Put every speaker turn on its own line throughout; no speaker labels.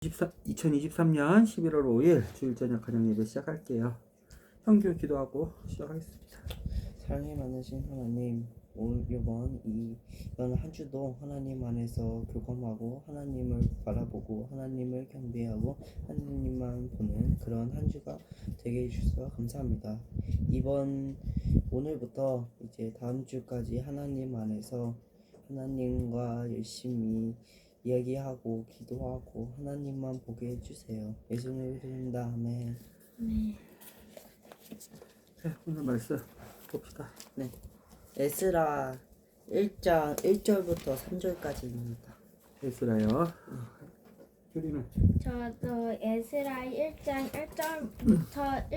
2023년 11월 5일 주일 저녁 가정 예배 시작할게요. 형규 기도하고 시작하겠습니다.
사랑이 많으신 하나님, 이번 한 주도 하나님 안에서 교감하고 하나님을 바라보고 하나님을 경배하고 하나님만 보는 그런 한 주가 되게 해주셔서 감사합니다. 오늘부터 이제 다음 주까지 하나님 안에서 하나님과 열심히 이야기하고 기도하고 하나님만 보게 해주세요. 예수님을 드립니다. 아멘.
네, 오늘 말씀 봅시다.
네. 에스라 1장 1절부터 3절까지입니다.
에스라요. 규리는?
저도 에스라 1장 1절부터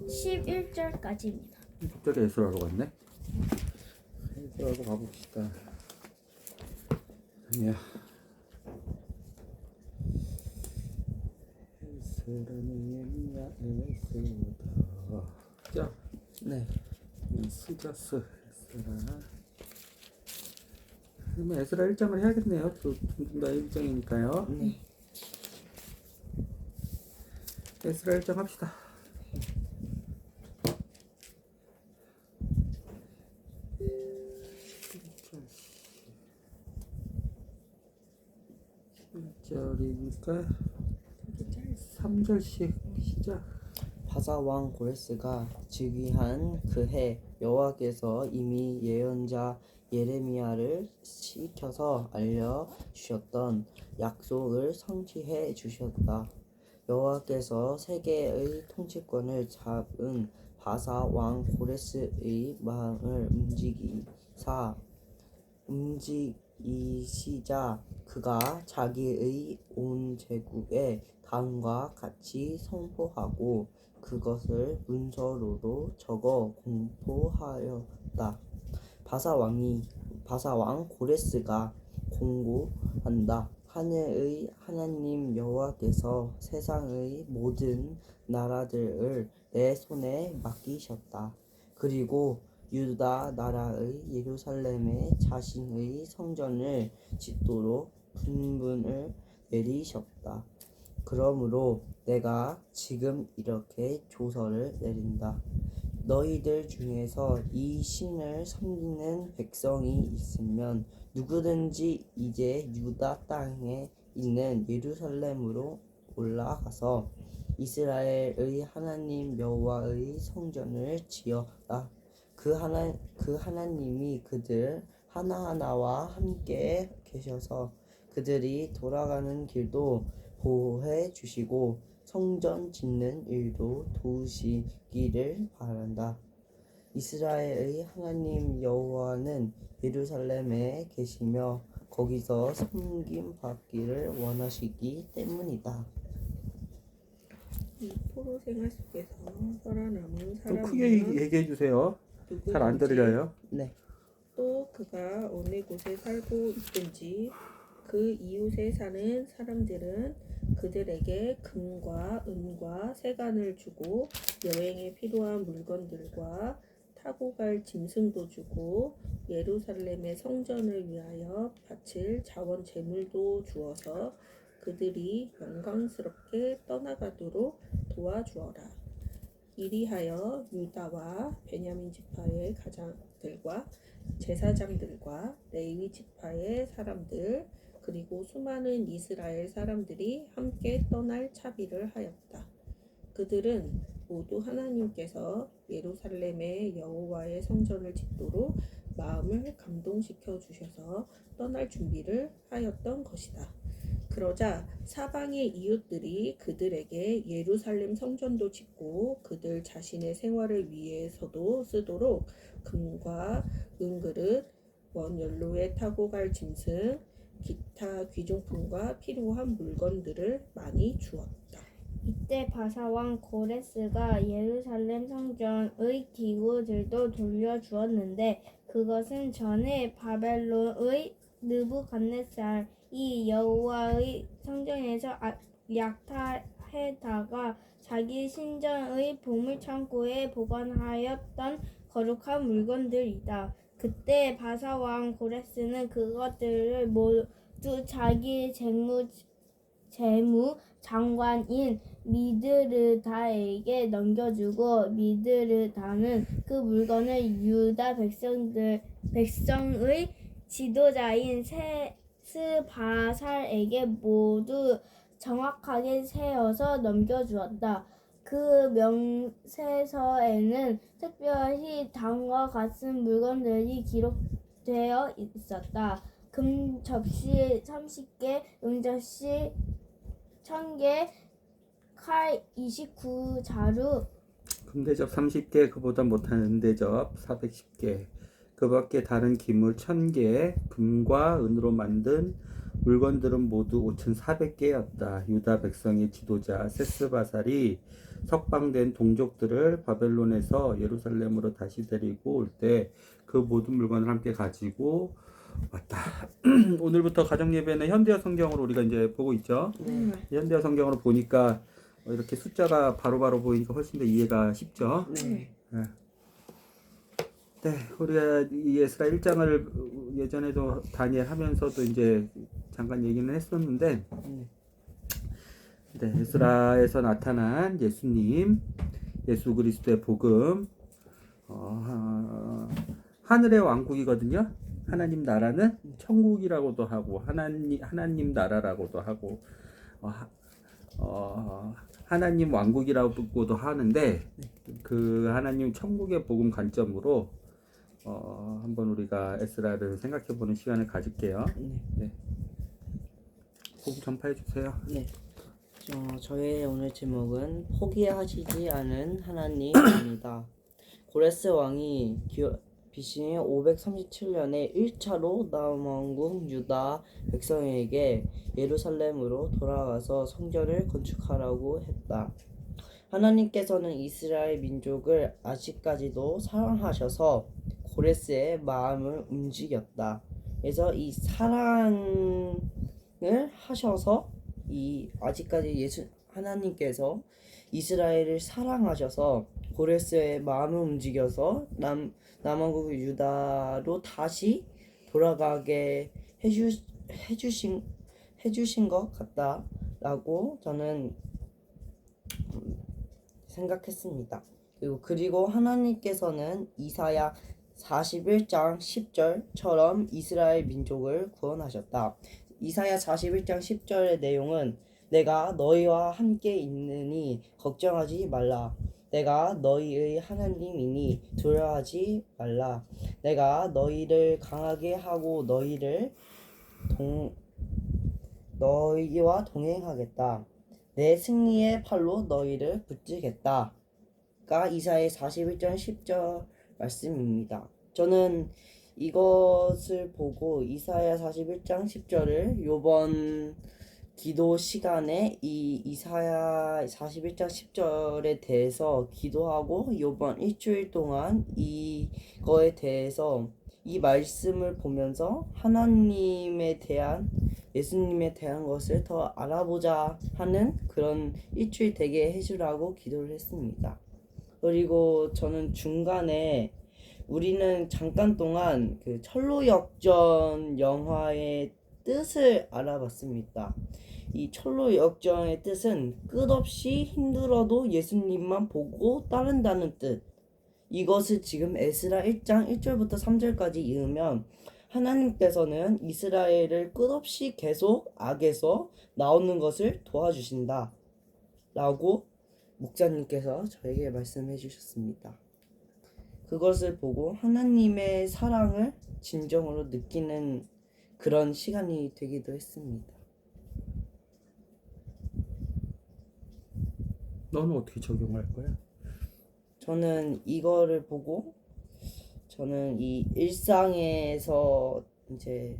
11절까지입니다.
갑자기 에스라로 갔네. 에스라로 가봅시다. 아니야. 에스라는 에스라. 자,
네.
스자스 에스라. 그러면 에스라 1장을 해야겠네요. 좀더 1장이니까요.
네.
에스라 1장 합시다. 절이니까 3절씩 시작.
바사 왕 고레스가 즉위한 그해 여호와께서 이미 예언자 예레미야를 시켜서 알려주셨던 약속을 성취해 주셨다. 여호와께서 세계의 통치권을 잡은 바사 왕 고레스의 마음을 움직이시자 그가 자기의 온 제국에 다음과 같이 선포하고 그것을 문서로도 적어 공포하였다. 바사 왕 고레스가 공고한다. 하늘의 하나님 여호와께서 세상의 모든 나라들을 내 손에 맡기셨다. 그리고 유다 나라의 예루살렘에 자신의 성전을 짓도록 분분을 내리셨다. 그러므로 내가 지금 이렇게 조서를 내린다. 너희들 중에서 이 신을 섬기는 백성이 있으면 누구든지 이제 유다 땅에 있는 예루살렘으로 올라가서 이스라엘의 하나님 여호와의 성전을 지어라. 그 하나님이 그들 하나하나와 함께 계셔서 그들이 돌아가는 길도 보호해 주시고 성전 짓는 일도 도우시기를 바란다. 이스라엘의 하나님 여호와는 예루살렘에 계시며 거기서 섬김 받기를 원하시기 때문이다.
이 포로 생활 속에서 살아남은
좀
사람은
크게 얘기해 주세요. 잘 안 들려요.
네.
또 그가 어느 곳에 살고 있든지 그 이웃에 사는 사람들은 그들에게 금과 은과 세간을 주고 여행에 필요한 물건들과 타고 갈 짐승도 주고 예루살렘의 성전을 위하여 바칠 자원 제물도 주어서 그들이 영광스럽게 떠나가도록 도와주어라. 이리하여 유다와 베냐민 지파의 가장들과 제사장들과 레위 지파의 사람들 그리고 수많은 이스라엘 사람들이 함께 떠날 차비를 하였다. 그들은 모두 하나님께서 예루살렘에 여호와의 성전을 짓도록 마음을 감동시켜 주셔서 떠날 준비를 하였던 것이다. 그러자 사방의 이웃들이 그들에게 예루살렘 성전도 짓고 그들 자신의 생활을 위해서도 쓰도록 금과 은그릇, 원연료에 타고 갈 짐승, 기타 귀중품과 필요한 물건들을 많이 주었다.
이때 바사 왕 고레스가 예루살렘 성전의 기구들도 돌려주었는데 그것은 전에 바벨론의 느부갓네살이 여호와의 성전에서 약탈해다가 자기 신전의 보물창고에 보관하였던 거룩한 물건들이다. 그때 바사 왕 고레스는 그것들을 모두 자기 재무 장관인 미드르다에게 넘겨주고 미드르다는 그 물건을 유다 백성의 지도자인 스바살에게 모두 정확하게 세어서 넘겨주었다. 그 명세서에는 특별히 다음과 같은 물건들이 기록되어 있었다. 금 접시 30개, 은 접시 1000개, 칼 29자루,
금대접 30개, 그보다 못한 은대접 410개, 그 밖에 다른 기물 1000개, 금과 은으로 만든 물건들은 모두 5400개였다. 유다 백성의 지도자 세스바살이 석방된 동족들을 바벨론에서 예루살렘으로 다시 데리고 올 때 그 모든 물건을 함께 가지고 왔다. 오늘부터 가정예배는 현대어 성경으로 우리가 이제 보고 있죠. 현대어 성경으로 보니까 이렇게 숫자가 바로바로 보이니까 훨씬 더 이해가 쉽죠.
네.
네, 우리가 이 에스라 1장을 예전에도 다니엘 하면서도 이제 잠깐 얘기는 했었는데, 네, 에스라에서 나타난 예수님, 예수 그리스도의 복음, 하늘의 왕국이거든요. 하나님 나라는 천국이라고도 하고 하나님 나라라고도 하고 하나님 왕국이라고도 하는데 그 하나님 천국의 복음 관점으로 한번 우리가 에스라를 생각해보는 시간을 가질게요. 네. 복음 전파해 주세요.
네. 저의 오늘 제목은 포기하시지 않은 하나님입니다. 고레스 왕이 BC 537년에 1차로 남왕국 유다 백성에게 예루살렘으로 돌아가서 성전을 건축하라고 했다. 하나님께서는 이스라엘 민족을 아직까지도 사랑하셔서 고레스의 마음을 움직였다. 그래서 이 사랑을 하셔서 아직까지 하나님께서 이스라엘을 사랑하셔서 고레스의 마음을 움직여서 남왕국 유다로 다시 돌아가게 해주신 것 같다라고 저는 생각했습니다. 그리고 하나님께서는 이사야 41장 10절처럼 이스라엘 민족을 구원하셨다. 이사야 41장 10절의 내용은 내가 너희와 함께 있느니 걱정하지 말라. 내가 너희의 하나님이니 두려워하지 말라. 내가 너희를 강하게 하고 너희와 동행하겠다. 내 승리의 팔로 너희를 붙들겠다. 가 이사야 41장 10절 말씀입니다. 저는 이것을 보고 이사야 41장 10절을 요번 기도 시간에 이 이사야 41장 10절에 대해서 기도하고 요번 일주일 동안 이거에 대해서 이 말씀을 보면서 하나님에 대한 예수님에 대한 것을 더 알아보자 하는 그런 일주일 되게 해주라고 기도를 했습니다. 그리고 저는 중간에 우리는 잠깐 동안 그 철로역전 영화의 뜻을 알아봤습니다. 이 철로역전의 뜻은 끝없이 힘들어도 예수님만 보고 따른다는 뜻. 이것을 지금 에스라 1장 1절부터 3절까지 읽으면 하나님께서는 이스라엘을 끝없이 계속 악에서 나오는 것을 도와주신다 라고 목사님께서 저에게 말씀해 주셨습니다. 그것을 보고 하나님의 사랑을 진정으로 느끼는 그런 시간이 되기도 했습니다.
너는 어떻게 적용할 거야?
저는 이거를 보고 저는 이 일상에서 이제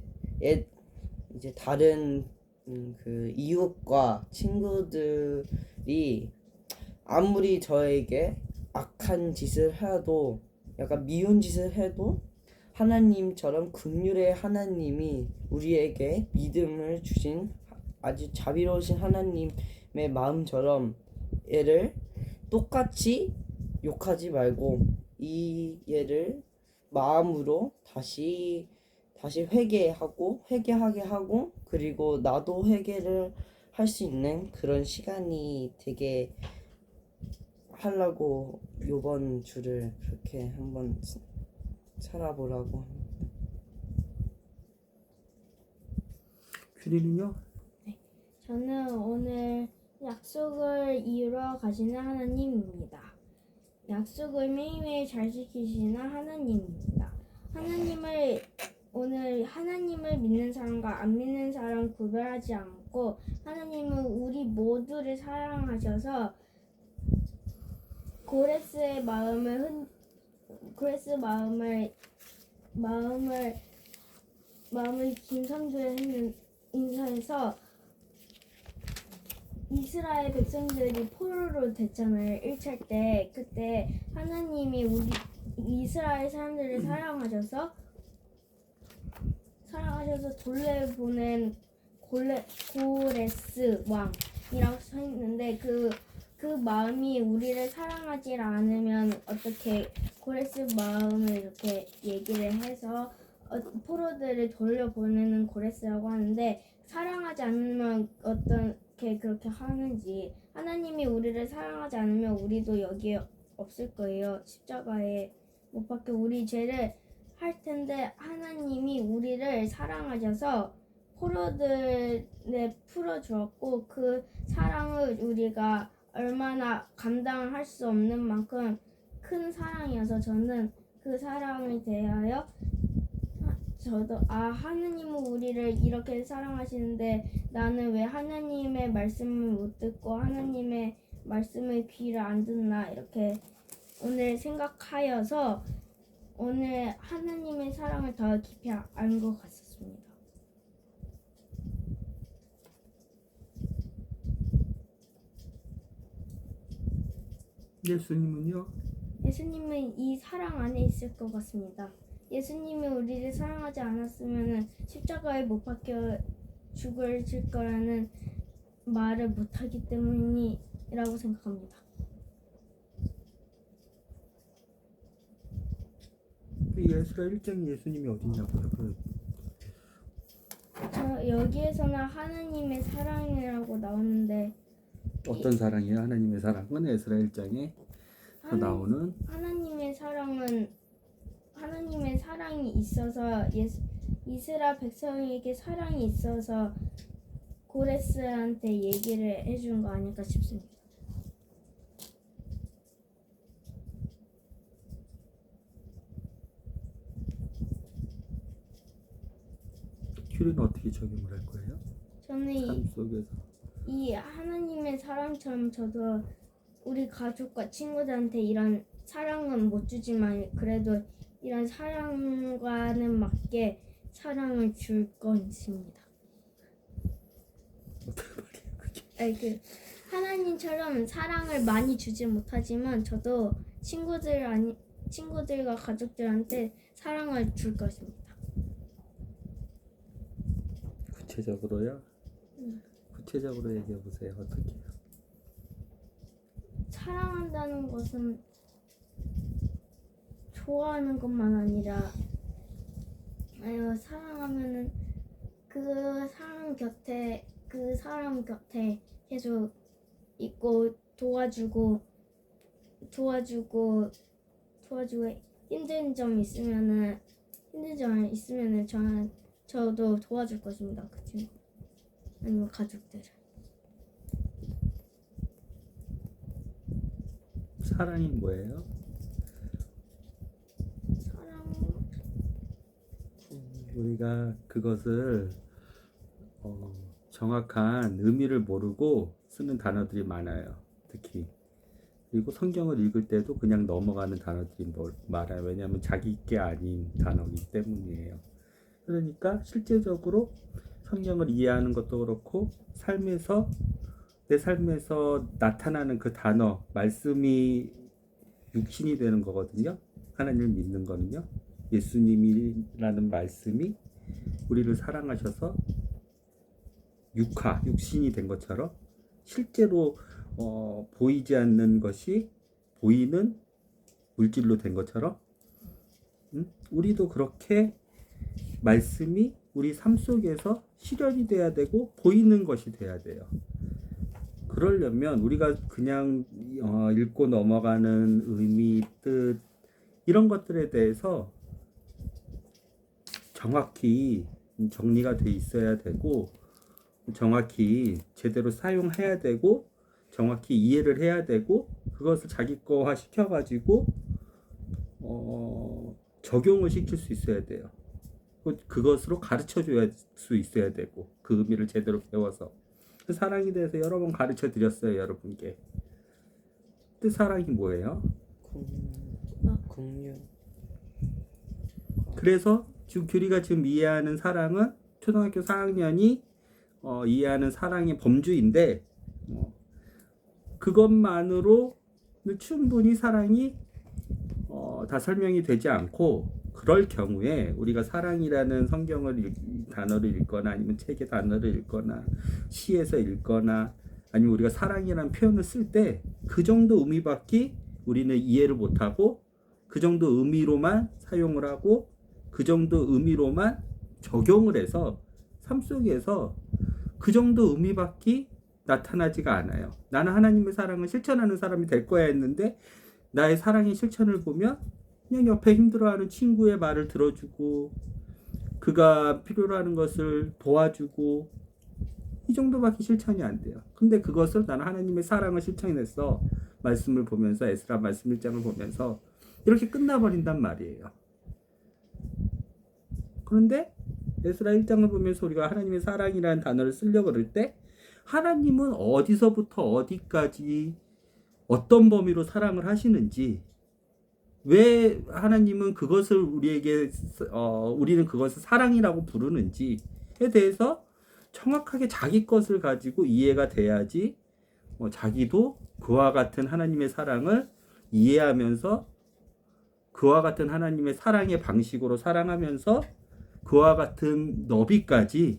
다른 그 이웃과 친구들이 아무리 저에게 악한 짓을 해도 약간 미운 짓을 해도 하나님처럼 긍휼의 하나님이 우리에게 믿음을 주신 아주 자비로우신 하나님의 마음처럼 얘를 똑같이 욕하지 말고 이 얘를 마음으로 다시 회개하게 하고 그리고 나도 회개를 할 수 있는 그런 시간이 되게 하려고 요번 주를 그렇게 한번 살아보라고.
큐리는요?
저는 오늘 약속을 이루어 가시는 하나님입니다. 약속을 매일매일 잘 지키시는 하나님입니다. 오늘 하나님을 믿는 사람과 안 믿는 사람 구별하지 않고 하나님은 우리 모두를 사랑하셔서 고레스의 마음을 김성주에 인사해서 이스라엘 백성들이 포로로 됐잖아요. 1차 때. 그때 하나님이 우리 이스라엘 사람들을 사랑하셔서 돌려보낸 고레스 왕이라고 써 있는데 그 마음이 우리를 사랑하지 않으면 어떻게 고레스 마음을 이렇게 얘기를 해서 포로들을 돌려보내는 고레스라고 하는데 사랑하지 않으면 어떻게 그렇게 하는지 하나님이 우리를 사랑하지 않으면 우리도 여기에 없을 거예요. 십자가에 못 박혀 우리 죄를 할 텐데 하나님이 우리를 사랑하셔서 포로들에 풀어주었고 그 사랑을 우리가 얼마나 감당할 수 없는 만큼 큰 사랑이어서 저는 그 사랑에 대하여 하나님은 우리를 이렇게 사랑하시는데 나는 왜 하나님의 말씀을 못 듣고 하나님의 말씀을 귀를 안 듣나 이렇게 오늘 생각하여서 오늘 하나님의 사랑을 더 깊이 알 것 같습니다.
예수님은요?
예수님은 이 사랑 안에 있을 것 같습니다. 예수님이 우리를 사랑하지 않았으면 십자가에 못 박혀 죽을 거라는 말을 못하기 때문이라고 생각합니다.
예수라 1장에 예수님이 어디냐고요?
저 여기에서는 하나님의 사랑이라고 나오는데
어떤 사랑이에요? 하나님의 사랑은 에스라 1장에 나오는
하나님의 사랑이 있어서 이스라엘 백성에게 사랑이 있어서 고레스한테 얘기를 해준 거 아닐까 싶습니다.
큐리는 어떻게 적용을 할 거예요?
저는
삶 속에서
이 하나님의 사랑처럼 저도 우리 가족과 친구들한테 이런 사랑은 못 주지만 그래도 이런 사랑과는 맞게 사랑을 줄 것입니다.
어떻게 말이에요 그게?
하나님처럼 사랑을 많이 주지 못하지만 저도 친구들과 가족들한테 사랑을 줄 것입니다.
구체적으로요? 구체적으로 얘기해 보세요. 어떻게요?
사랑한다는 것은 좋아하는 것만 아니라 사랑하면은 그 사람 곁에 계속 있고 도와주고 힘든 점 있으면은 저도 도와줄 것입니다. 그 친구 아니면 가족들.
사랑이 뭐예요? 우리가 그것을 정확한 의미를 모르고 쓰는 단어들이 많아요. 특히 그리고 성경을 읽을 때도 그냥 넘어가는 단어들이 많아요. 왜냐하면 자기 게 아닌 단어이기 때문이에요. 그러니까 실제적으로 성경을 이해하는 것도 그렇고 내 삶에서 나타나는 그 단어, 말씀이 육신이 되는 거거든요. 하나님을 믿는 거는요. 예수님이라는 말씀이 우리를 사랑하셔서 육신이 된 것처럼 실제로 보이지 않는 것이 보이는 물질로 된 것처럼 우리도 그렇게 말씀이 우리 삶 속에서 실현이 돼야 되고 보이는 것이 돼야 돼요. 그러려면 우리가 그냥 읽고 넘어가는 의미, 뜻 이런 것들에 대해서 정확히 정리가 돼 있어야 되고 정확히 제대로 사용해야 되고 정확히 이해를 해야 되고 그것을 자기 거화 시켜가지고 적용을 시킬 수 있어야 돼요. 그것으로 가르쳐 줄 수 있어야 되고 그 의미를 제대로 배워서 사랑에 대해서 여러 번 가르쳐 드렸어요 여러분께. 근데 사랑이 뭐예요?
긍휼.
그래서 지금 규리가 지금 이해하는 사랑은 초등학교 4학년이 이해하는 사랑의 범주인데 그것만으로 충분히 사랑이 다 설명이 되지 않고 그럴 경우에 우리가 사랑이라는 성경을 단어를 읽거나 아니면 책의 단어를 읽거나 시에서 읽거나 아니면 우리가 사랑이라는 표현을 쓸 때 그 정도 의미밖에 우리는 이해를 못하고 그 정도 의미로만 사용을 하고 그 정도 의미로만 적용을 해서 삶 속에서 그 정도 의미밖에 나타나지가 않아요. 나는 하나님의 사랑을 실천하는 사람이 될 거야 했는데 나의 사랑의 실천을 보면 그냥 옆에 힘들어하는 친구의 말을 들어주고 그가 필요로 하는 것을 도와주고 이 정도밖에 실천이 안 돼요. 근데 그것을 나는 하나님의 사랑을 실천했어. 말씀을 보면서 에스라 말씀 1장을 보면서 이렇게 끝나버린단 말이에요. 그런데 에스라 1장을 보면서 우리가 하나님의 사랑이라는 단어를 쓰려고 그럴 때 하나님은 어디서부터 어디까지 어떤 범위로 사랑을 하시는지 왜 하나님은 그것을 우리에게 우리는 그것을 사랑이라고 부르는지에 대해서 정확하게 자기 것을 가지고 이해가 돼야지 자기도 그와 같은 하나님의 사랑을 이해하면서 그와 같은 하나님의 사랑의 방식으로 사랑하면서 그와 같은 너비까지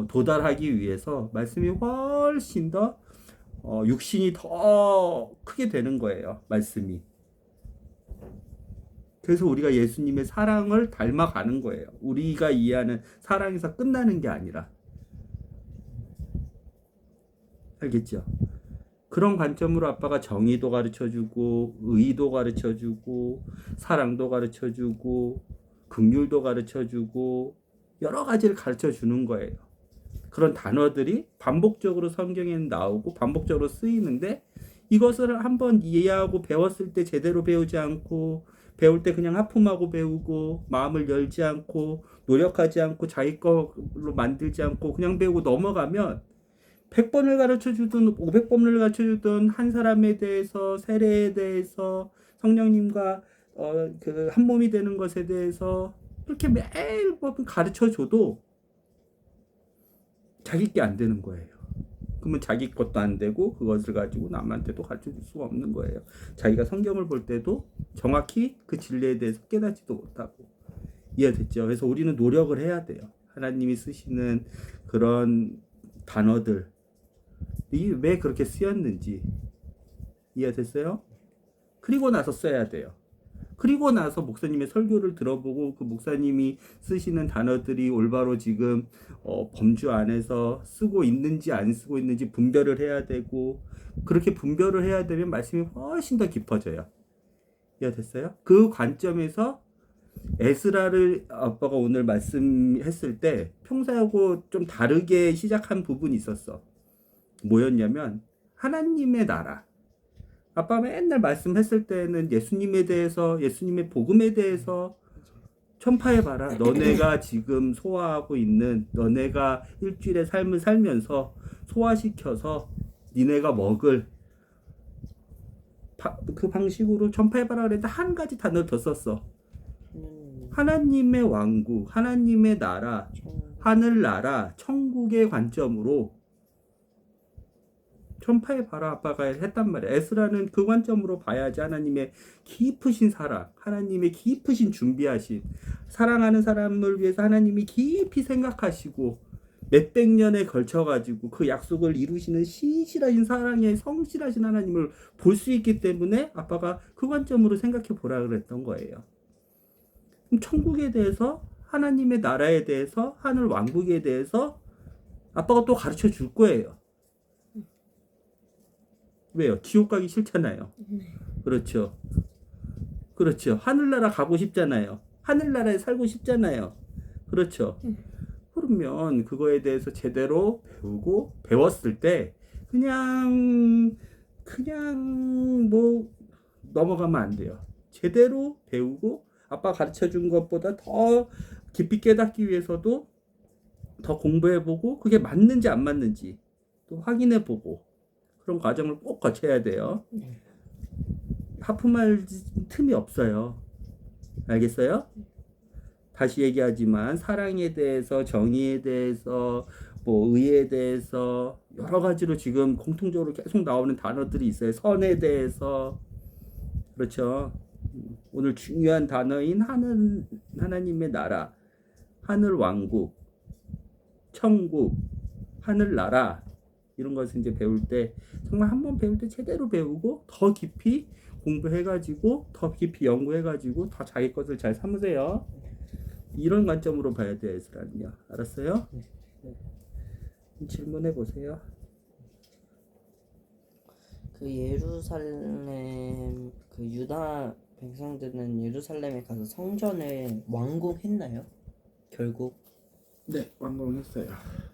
도달하기 위해서 말씀이 훨씬 더 육신이 더 크게 되는 거예요. 말씀이. 그래서 우리가 예수님의 사랑을 닮아가는 거예요. 우리가 이해하는 사랑에서 끝나는 게 아니라. 알겠죠? 그런 관점으로 아빠가 정의도 가르쳐주고 의도 가르쳐주고 사랑도 가르쳐주고 긍휼도 가르쳐주고 여러 가지를 가르쳐주는 거예요. 그런 단어들이 반복적으로 성경에는 나오고 반복적으로 쓰이는데 이것을 한번 이해하고 배웠을 때 제대로 배우지 않고 배울 때 그냥 하품하고 배우고 마음을 열지 않고 노력하지 않고 자기 걸로 만들지 않고 그냥 배우고 넘어가면 100번을 가르쳐주든 500번을 가르쳐주든 한 사람에 대해서 세례에 대해서 성령님과 그 한 몸이 되는 것에 대해서 이렇게 매일 가르쳐줘도 자기 게 안 되는 거예요. 그러면 자기 것도 안 되고 그것을 가지고 남한테도 가르쳐줄 수가 없는 거예요. 자기가 성경을 볼 때도 정확히 그 진리에 대해서 깨닫지도 못하고. 이해됐죠? 그래서 우리는 노력을 해야 돼요. 하나님이 쓰시는 그런 단어들 왜 그렇게 쓰였는지 이해됐어요? 그리고 나서 써야 돼요. 그리고 나서 목사님의 설교를 들어보고 그 목사님이 쓰시는 단어들이 올바로 지금 범주 안에서 쓰고 있는지 안 쓰고 있는지 분별을 해야 되고 그렇게 분별을 해야 되면 말씀이 훨씬 더 깊어져요. 이해됐어요? 그 관점에서 에스라를 아빠가 오늘 말씀했을 때 평소하고 좀 다르게 시작한 부분이 있었어. 뭐였냐면 하나님의 나라. 아빠가 맨날 말씀했을 때는 예수님에 대해서 예수님의 복음에 대해서 전파해봐라. 너네가 지금 소화하고 있는 너네가 일주일의 삶을 살면서 소화시켜서 니네가 먹을 그 방식으로 전파해봐라 그랬는데 한 가지 단어를 더 썼어. 하나님의 왕국, 하나님의 나라, 하늘나라, 천국의 관점으로 전파해봐라 아빠가 했단 말이야. 에스라는 그 관점으로 봐야지 하나님의 깊으신 사랑, 하나님의 깊으신 준비하신 사랑하는 사람을 위해서 하나님이 깊이 생각하시고 몇백 년에 걸쳐가지고 그 약속을 이루시는 신실하신 사랑의 성실하신 하나님을 볼 수 있기 때문에 아빠가 그 관점으로 생각해보라 그랬던 거예요. 그럼 천국에 대해서 하나님의 나라에 대해서 하늘 왕국에 대해서 아빠가 또 가르쳐 줄 거예요. 왜요? 지옥 가기 싫잖아요. 그렇죠. 그렇죠. 하늘나라 가고 싶잖아요. 하늘나라에 살고 싶잖아요. 그렇죠. 그러면 그거에 대해서 제대로 배우고 배웠을 때 그냥 뭐 넘어가면 안 돼요. 제대로 배우고 아빠 가르쳐 준 것보다 더 깊이 깨닫기 위해서도 더 공부해보고 그게 맞는지 안 맞는지 또 확인해보고 그런 과정을 꼭 거쳐야 돼요. 하품할 틈이 없어요. 알겠어요? 다시 얘기하지만 사랑에 대해서 정의에 대해서 뭐 의에 대해서 여러 가지로 지금 공통적으로 계속 나오는 단어들이 있어요. 선에 대해서 그렇죠. 오늘 중요한 단어인 하나님의 나라, 하늘 왕국, 천국, 하늘나라 이런 것을 이제 배울 때 정말 한번 배울 때 제대로 배우고 더 깊이 공부해가지고 더 깊이 연구해가지고 더 자기 것을 잘 삼으세요. 이런 관점으로 봐야 돼요, 에스라는요. 알았어요? 질문해 보세요.
그 예루살렘 그 유다 백성들은 예루살렘에 가서 성전을 완공했나요? 결국?
네, 완공했어요.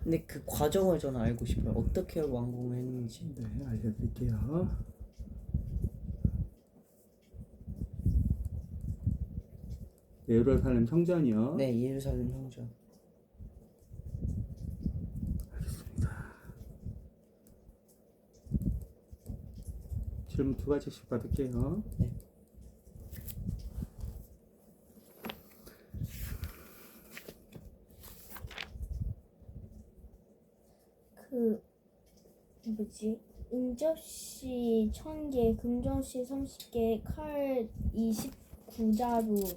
근데 그 과정을 저는 알고 싶어요. 어떻게 완공을 했는지.
네, 알려드릴게요. 예루살렘 성전이요.
네, 예루살렘 성전.
질문 2가지씩 받을게요.
네.
그 뭐지? 은접시 1000개, 금접시 30개, 칼 29자루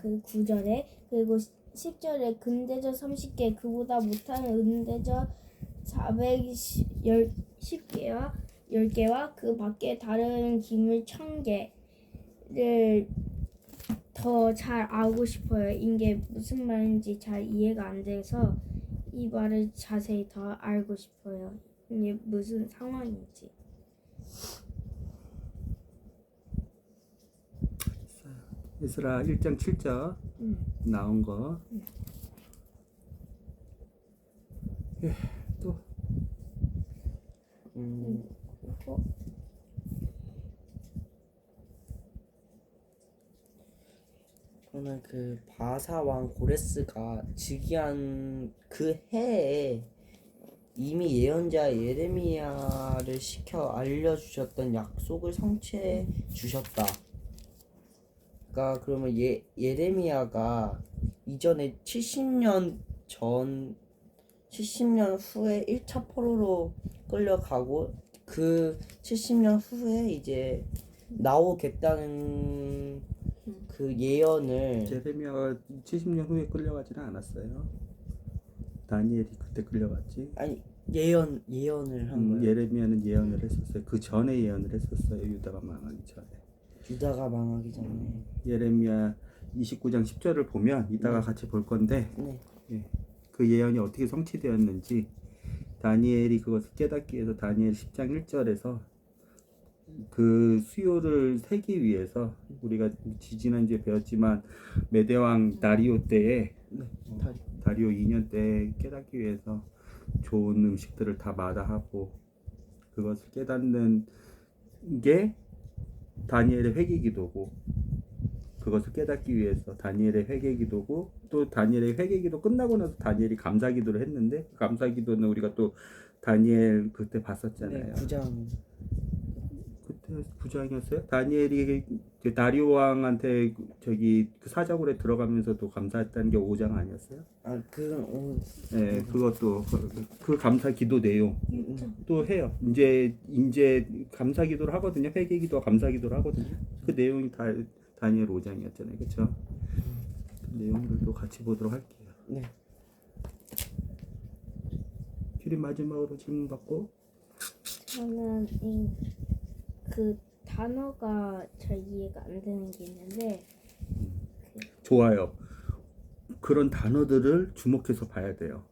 그 9절에 그리고 10절에 금대접 30개 그보다 못하는 은대접 410개와 10개와 그 밖에 다른 기물 1000개를 더 잘 알고 싶어요. 이게 무슨 말인지 잘 이해가 안 돼서 이 말을 자세히 더 알고 싶어요. 이게 무슨 상황인지.
에스라 1장 7절 나온 거. 예, 또
저는 그 바사 왕 고레스가 즉위한 그 해에 이미 예언자 예레미야를 시켜 알려주셨던 약속을 성취해 주셨다. 그러니까 그러면 예레미야가 이전에 70년 후에 1차 포로로 끌려가고 그 70년 후에 이제 나오겠다는 그 예언을
제레미야가 70년 후에 끌려가지는 않았어요. 다니엘이 그때 끌려갔지.
아니 예언을 한 거예요.
예레미야는 예언을 했었어요. 그 전에 예언을 했었어요. 유다가 망하기 전에.
유다가 망하기 전에.
예레미야 29장 10절을 보면 이따가 같이 볼 건데
네.
예, 그 예언이 어떻게 성취되었는지 다니엘이 그것을 깨닫기 위해서 다니엘 10장 1절에서 그 수요를 세기 위해서 우리가 지지난주에 배웠지만 메대왕 다리오 때에 다리오 2년 때 깨닫기 위해서 좋은 음식들을 다 마다하고 그것을 깨닫는 게 다니엘의 회개기도고 그것을 깨닫기 위해서 다니엘의 회개기도고 또 다니엘의 회개기도 끝나고 나서 다니엘이 감사기도를 했는데 감사기도는 우리가 또 다니엘 그때 봤었잖아요.
네, 9장.
그때 9장이었어요? 다니엘이 그 다리오 왕한테 저기 그 사자굴에 들어가면서도 감사했다는 게 5장 아니었어요?
아 그건
네, 그것도 그 감사기도 내용 또 해요. 이제 감사기도를 하거든요. 회개기도 감사기도를 하거든요. 그 내용이 다 다니엘 5장이었잖아요. 그렇죠? 그 내용들도 같이 보도록 할게요.
네.
큐리 마지막으로 질문 받고.
저는 그 단어가 잘 이해가 안 되는 게 있는데
좋아요. 그런 단어들을 주목해서 봐야 돼요.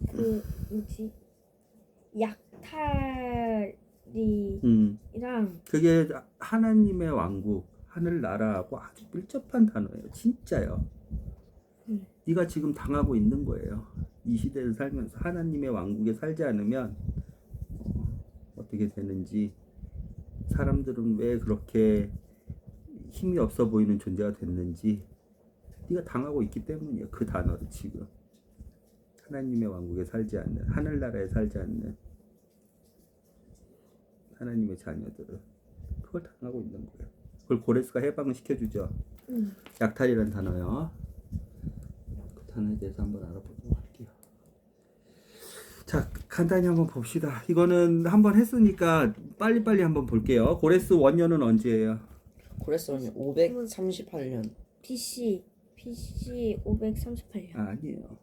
그 뭐지? 약탈
그게 하나님의 왕국, 하늘나라하고 아주 밀접한 단어예요. 진짜요. 네가 지금 당하고 있는 거예요. 이 시대를 살면서 하나님의 왕국에 살지 않으면 어떻게 되는지, 사람들은 왜 그렇게 힘이 없어 보이는 존재가 됐는지 네가 당하고 있기 때문이에요. 그 단어를 지금 하나님의 왕국에 살지 않는, 하늘나라에 살지 않는 하나님의 자녀들은 그걸 당하고 있는 거예요. 그걸 고레스가 해방을 시켜주죠. 약탈이라는 단어요. 그 단어에 대해서 한번 알아보도록 할게요. 자, 간단히 한번 봅시다. 이거는 한번 했으니까 빨리빨리 한번 볼게요. 고레스 원년은 언제예요?
고레스는 538년.
BC 538년.
아니에요.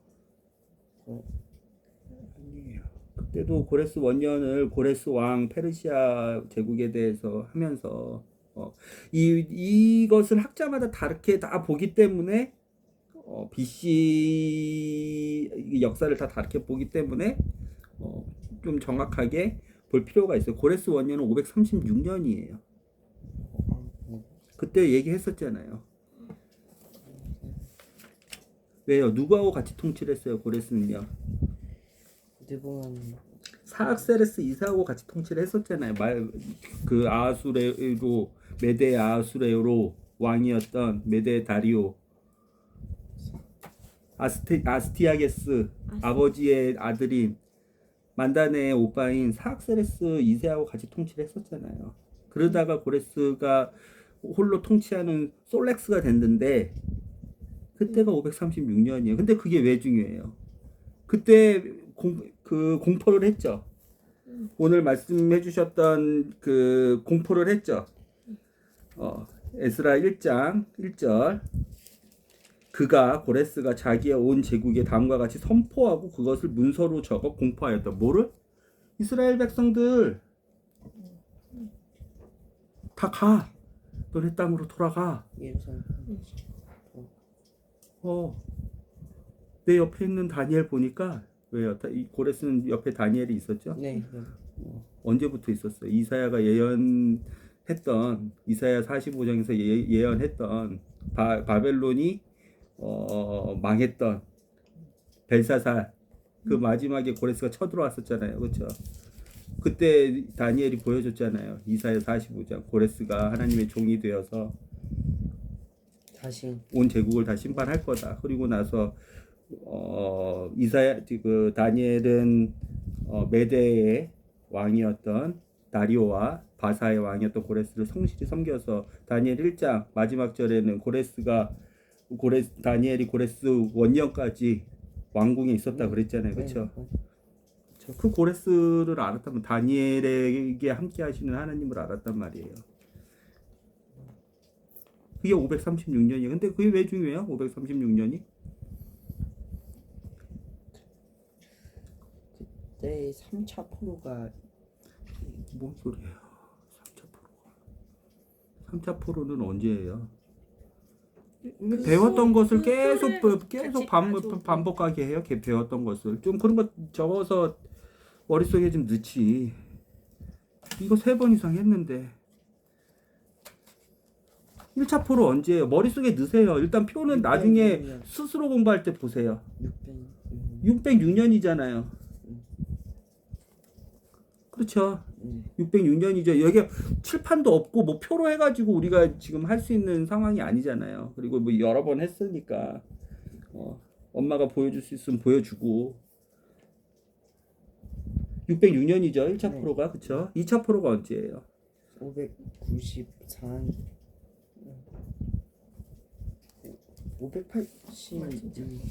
아니에요. 그때도 고레스 원년을 고레스 왕 페르시아 제국에 대해서 하면서 이것을 학자마다 다르게 다 보기 때문에 BC 역사를 다 다르게 보기 때문에 좀 정확하게 볼 필요가 있어요. 고레스 원년은 536년이에요. 그때 얘기했었잖아요. 왜요? 누구하고 같이 통치했어요? 고레스는요.
느보만
사악세레스 이사하고 같이 통치를 했었잖아요. 그 아하수레로, 메데 아하수레로 왕이었던 메데 다리오, 아스티아게스 아버지의 아들인 만다네의 오빠인 사악세레스 2세하고 같이 통치를 했었잖아요. 그러다가 고레스가 홀로 통치하는 솔렉스가 됐는데 그때가 536년이에요. 근데 그게 왜 중요해요? 그때 공포를 했죠. 오늘 말씀해 주셨던 그 공포를 했죠. 에스라 1장 1절, 그가 고레스가 자기의 온 제국에 다음과 같이 선포하고 그것을 문서로 적어 공포하였다. 뭐를? 이스라엘 백성들 다 가. 너네 땅으로 돌아가.
예루살렘.
내 옆에 있는 다니엘 보니까, 왜요? 이 고레스는 옆에 다니엘이 있었죠?
네.
언제부터 있었어요? 이사야가 예언했던, 이사야 45장에서 예언했던 바벨론이 망했던 벨사살, 그 마지막에 고레스가 쳐들어왔었잖아요. 그렇죠? 그때 다니엘이 보여줬잖아요. 이사야 45장, 고레스가 하나님의 종이 되어서
다시
온 제국을 다 심판할 거다. 그리고 나서 그 다니엘은 메대의 왕이었던 다리오와 바사의 왕이었던 고레스를 성실히 섬겨서 다니엘 1장 마지막 절에는 다니엘이 고레스 원년까지 왕궁에 있었다 그랬잖아요. 그렇죠? 그 고레스를 알았다면 다니엘에게 함께 하시는 하나님을 알았단 말이에요. 그게 536년이에요. 근데 그게 왜 중요해요? 536년이?
그때 3차 포로가
뭔 소리예요? 3차 포로가. 3차 포로는 언제예요? 배웠던 것을 계속 반복하게 해요. 배웠던 것을 좀 그런 거 적어서 머릿속에 좀 넣지. 이거 3번 이상 했는데 1차 포로 언제예요? 머릿속에 넣으세요. 일단 표는 나중에
606년.
스스로 공부할 때 보세요.
600.
606년이잖아요. 그렇죠. 606년이죠. 여기 칠판도 없고 뭐 표로 해가지고 우리가 지금 할 수 있는 상황이 아니잖아요. 그리고 뭐 여러 번 했으니까 엄마가 보여줄 수 있으면 보여주고. 606년이죠. 1차
네.
포로가. 그렇죠. 2차 포로가 언제예요?
594.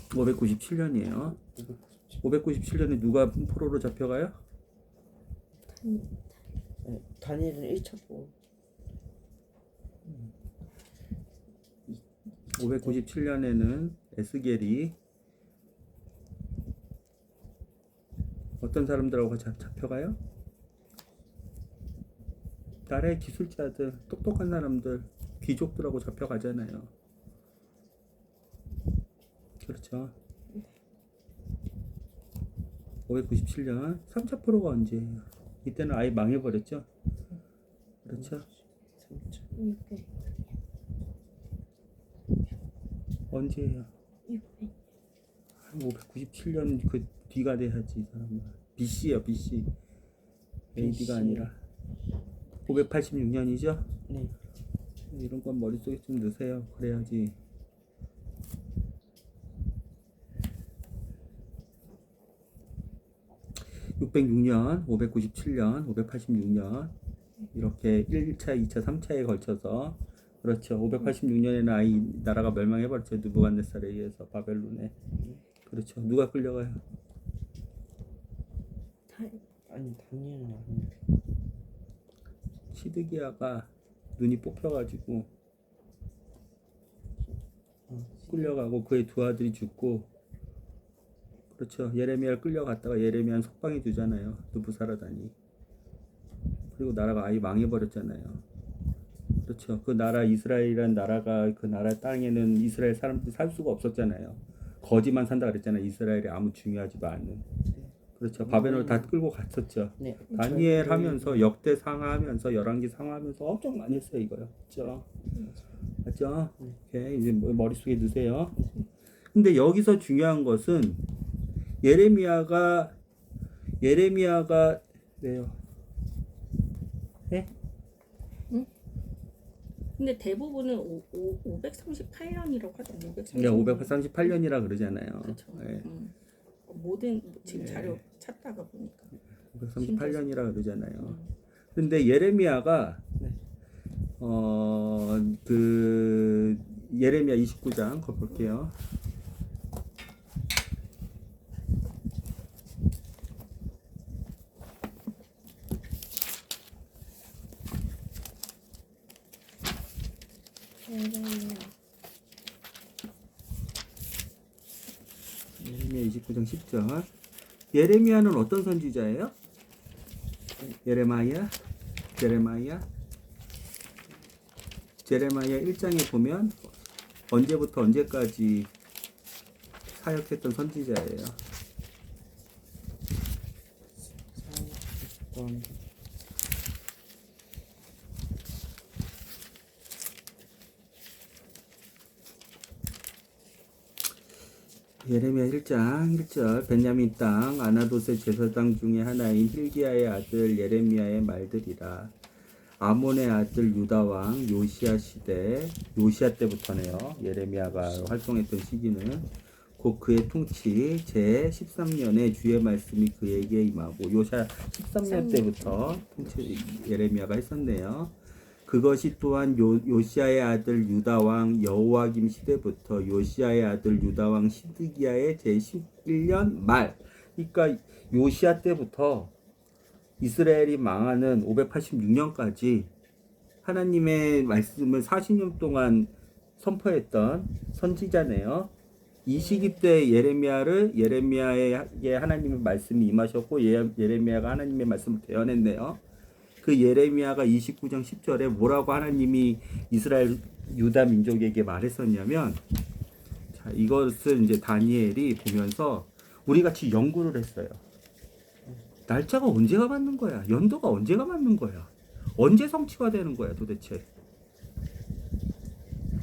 597년이에요. 597년에 누가 포로로 잡혀가요?
다니엘은 1차 포로.
597년에는 에스겔이 어떤 사람들하고 같이 잡혀가요? 나라의 기술자들, 똑똑한 사람들, 귀족들하고 잡혀가잖아요. 그렇죠. 597년 3차 포로가 언제예요? 이때는 아예 망해버렸죠. 그렇죠.
3천.
600.
언제예요?
600.
597년 그 뒤가 돼야지 이 사람은. BC요, BC. AD가 아니라 586년이죠.
네.
이런 건 머릿속에 좀 넣으세요. 그래야지. (606년) (597년) (586년) 이렇게 1차, 2차, 3차에 걸쳐서 그렇죠. 586년에는 아이 나라가 멸망해버렸죠. 느부갓네살에 의해서 바벨론에. 그렇죠. 누가 끌려가요?
아니 다니엘은 아니에요.
시드기야가 눈이 뽑혀가지고
어,
끌려가고 그의 두 아들이 죽고 그렇죠. 예레미야를 끌려갔다가 예레미야는 석방해 주잖아요. 느부사라다니. 그리고 나라가 아예 망해버렸잖아요. 그렇죠. 그 나라 이스라엘이란 나라가 그 나라 땅에는 이스라엘 사람들이 살 수가 없었잖아요. 거지만 산다 그랬잖아요. 이스라엘이 아무 중요하지도 않은. 그렇죠. 바벨론을 다 끌고 갔었죠.
네.
다니엘 하면서 역대 상하하면서 열왕기 상하하면서 엄청 많이 했어요 이거요. 그렇죠. 맞죠? 오케이. 이제 머릿속에 넣으세요. 근데 여기서 중요한 것은 예레미야가 왜요? 네?
근데 대부분은 538년이라고 하잖아요.
538년이라 그러잖아요.
그렇죠.
네.
모든 지금
네.
자료 찾다가 보니까
538년이라 그러잖아요. 근데 예레미야가
네.
그 예레미야 29장 거 볼게요. 예레미야 29장 10절. 예레미야는 어떤 선지자예요? 제레마야 1장에 보면 언제부터 언제까지 사역했던 선지자예요.
사역했던
예레미야 1장 1절. 베냐민 땅 아나돗의 제사장 중에 하나인 힐기야의 아들 예레미야의 말들이라. 아몬의 아들 유다왕 요시야 시대, 요시야 때부터네요. 예레미야가 활동했던 시기는 곧 그의 통치 제 13년에 주의 말씀이 그에게 임하고. 요시야 13년 때부터 통치 예레미야가 했었네요. 그것이 또한 요시야의 아들 유다왕 여호와김 시대부터 요시야의 아들 유다왕 시드기야의 제 11년 말. 그러니까 요시야 때부터 이스라엘이 망하는 586년까지 하나님의 말씀을 40년 동안 선포했던 선지자네요. 이 시기 때 예레미야에게 하나님의 말씀이 임하셨고 예레미야가 하나님의 말씀을 대언했네요. 그 예레미야가 29장 10절에 뭐라고 하나님이 이스라엘 유다 민족에게 말했었냐면, 자, 이것을 이제 다니엘이 보면서 우리 같이 연구를 했어요. 날짜가 언제가 맞는 거야? 연도가 언제가 맞는 거야? 언제 성취가 되는 거야 도대체?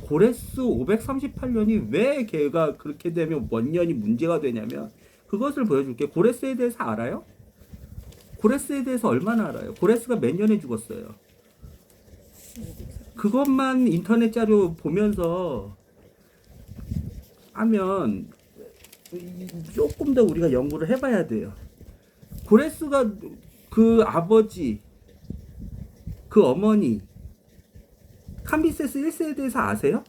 고레스 538년이 왜 걔가 그렇게 되면 몇 년이 문제가 되냐면 그것을 보여줄게. 고레스에 대해서 알아요? 고레스에 대해서 얼마나 알아요? 고레스가 몇 년에 죽었어요? 그것만 인터넷 자료 보면서 하면 조금 더 우리가 연구를 해봐야 돼요. 고레스가 그 아버지, 그 어머니 캄비세스 1세에 대해서 아세요?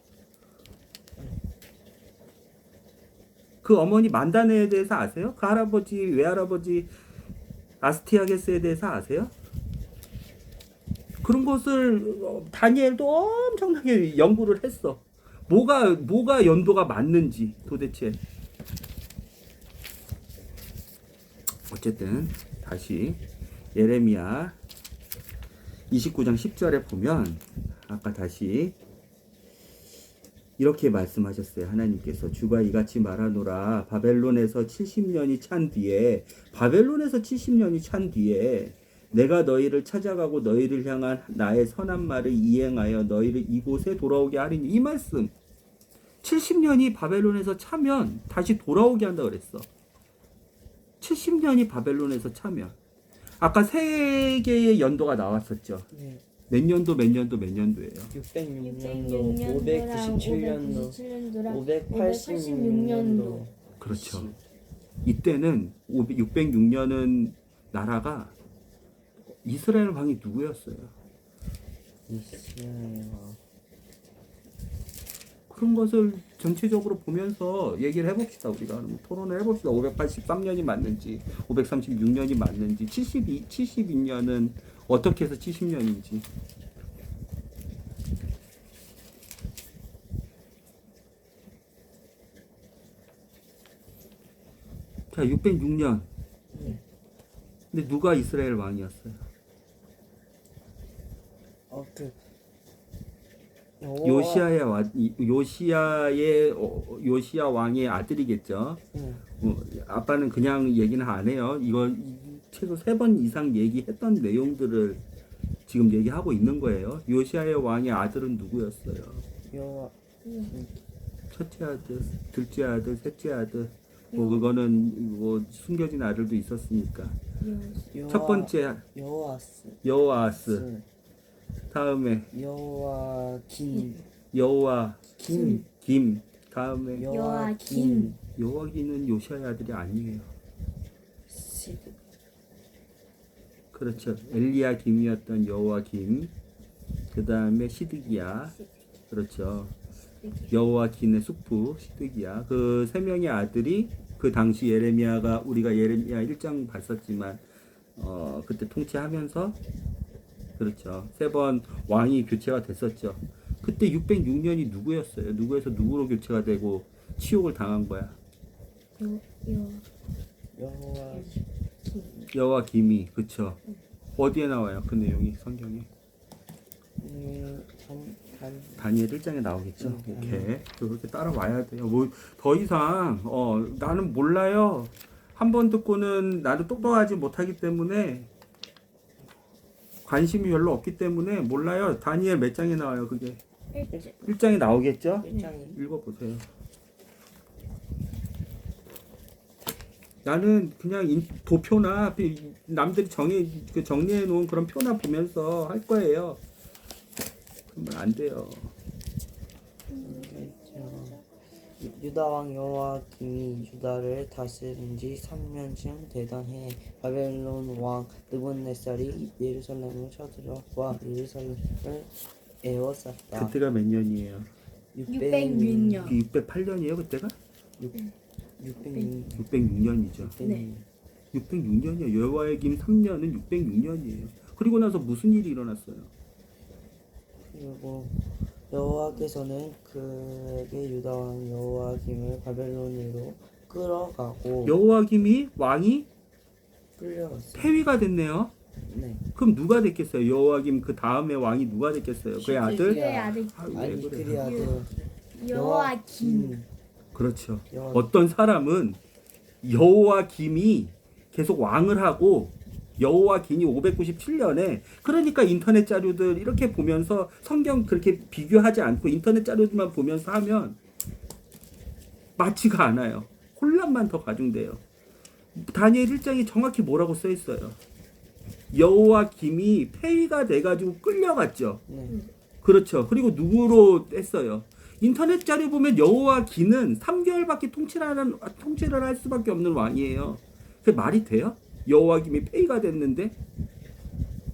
그 어머니 만다네에 대해서 아세요? 그 할아버지, 외할아버지 아스티아게스에 대해서 아세요? 그런 것을 다니엘도 엄청나게 연구를 했어. 뭐가 연도가 맞는지 도대체. 어쨌든 다시 예레미야 29장 10절에 보면 아까 다시 이렇게 말씀하셨어요. 하나님께서 주가 이같이 말하노라. 바벨론에서 70년이 찬 뒤에 내가 너희를 찾아가고 너희를 향한 나의 선한 말을 이행하여 너희를 이곳에 돌아오게 하리니. 이 말씀 70년이 바벨론에서 차면 다시 돌아오게 한다 그랬어. 70년이 바벨론에서 차면. 아까 세 개의 연도가 나왔었죠.
네.
몇 년도 몇 년도 몇 년도예요.
606년도,
597년도랑
597년도,
586년도.
그렇죠. 이때는 606년은 나라가 이스라엘 왕이 누구였어요?
이스라엘.
그런 것을 전체적으로 보면서 얘기를 해봅시다. 우리가 토론을 해봅시다. 583년이 맞는지 536년이 맞는지 72년은 어떻게 해서 70년인지. 자, 606년. 근데 누가 이스라엘 왕이었어요? 요시야 왕의 아들이겠죠. 아빠는 그냥 얘기는 안 해요. 이거 최소 3번 이상 얘기했던 내용들을 지금 얘기하고 있는 거예요. 요시야의 왕의 아들은 누구였어요?
여호와.
첫째 아들, 둘째 아들, 셋째 아들. 뭐 그거는 뭐 숨겨진 아들도 있었으니까. 첫 번째 여호아스. 다음에
여호와김.
여호와김. 다음에
여호와김.
여호와김은 요시야의 아들이 아니에요.
시드.
그렇죠. 엘리야김이었던 여호와김. 그 다음에 시드기야. 그렇죠. 여호와김의 숙부 시드기야. 그 세 명의 아들이 그 당시 예레미야가 우리가 예레미야 1장 봤었지만 그때 통치하면서 그렇죠. 3번 왕이 교체가 됐었죠. 그때 606년이 누구였어요? 누구에서 누구로 교체가 되고 치욕을 당한 거야? 여호와김이. 그렇죠. 어디에 나와요? 그 내용이 성경에? 다니엘 1장에 나오겠죠. 이렇게 그렇게 따라와야 돼요. 뭐 더 이상 나는 몰라요. 한 번 듣고는 나도 똑똑하지 못하기 때문에 관심이 별로 없기 때문에 몰라요. 다니엘 몇 장에 나와요? 그게 1장에 나오겠죠?
1장이.
읽어보세요. 나는 그냥 도표나 남들이 정리해 놓은 그런 표나 보면서 할 거예요. 그러면 안 돼요.
유다 왕 여호와김이 유다를 다스린 지 3년쯤 되던 해에 바벨론 왕 느부갓네살이 예루살렘을 쳐들어와 예루살렘을 에워쌌다.
그때가 몇 년이에요?
606년.
608년이에요 그때가? 606년이죠.
네.
606년이에요. 여호와의 김 3년은 606년이에요. 그리고 나서 무슨 일이 일어났어요?
그리고 여호와께서는 그에게 유다 왕 여호와김을 바벨론으로 끌어가고
여호와김이 왕이
끌려갔어요.
폐위가 됐네요.
네.
그럼 누가 됐겠어요? 여호와김 그 다음에 왕이 누가 됐겠어요? 그의 아들?
그의 아들
왜
아니
그래요?
그리 아들
여호와김.
그렇죠.
여호와-
어떤 사람은 여호와김이 계속 왕을 하고 여호와김이 597년에 그러니까 인터넷 자료들 이렇게 보면서 성경 그렇게 비교하지 않고 인터넷 자료들만 보면서 하면 맞지가 않아요. 혼란만 더 가중돼요. 다니엘 1장이 정확히 뭐라고 써 있어요? 여호와김이 폐위가 돼가지고 끌려갔죠.
네.
그렇죠. 그리고 누구로 했어요? 인터넷 자료 보면 여호와김은 3개월밖에 통치를 할 수밖에 없는 왕이에요. 그게 말이 돼요? 여호와김이 폐위가 됐는데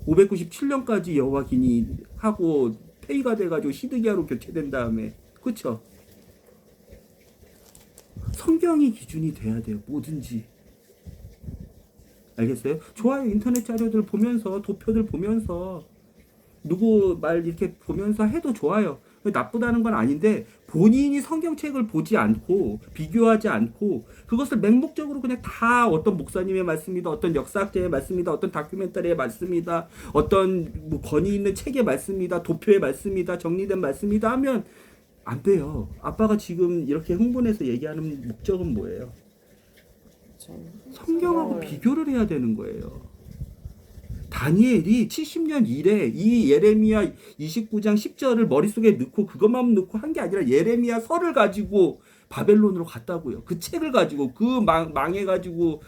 597년까지 여호와김이 하고 폐위가 돼가지고 시드기야로 교체된 다음에 그렇죠? 성경이 기준이 돼야 돼요. 뭐든지. 알겠어요? 좋아요. 인터넷 자료들 보면서 도표들 보면서 누구 말 이렇게 보면서 해도 좋아요. 나쁘다는 건 아닌데 본인이 성경책을 보지 않고 비교하지 않고 그것을 맹목적으로 그냥 다 어떤 목사님의 말씀이다, 어떤 역사학자의 말씀이다, 어떤 다큐멘터리의 말씀이다, 어떤 뭐 권위 있는 책의 말씀이다, 도표의 말씀이다, 정리된 말씀이다 하면 안 돼요. 아빠가 지금 이렇게 흥분해서 얘기하는 목적은 뭐예요? 성경하고 비교를 해야 되는 거예요. 다니엘이 70년 이래 이 예레미야 29장 10절을 머릿속에 넣고 그것만 넣고 한 게 아니라 예레미야 서를 가지고 바벨론으로 갔다고요. 그 책을 가지고 그 망해가지고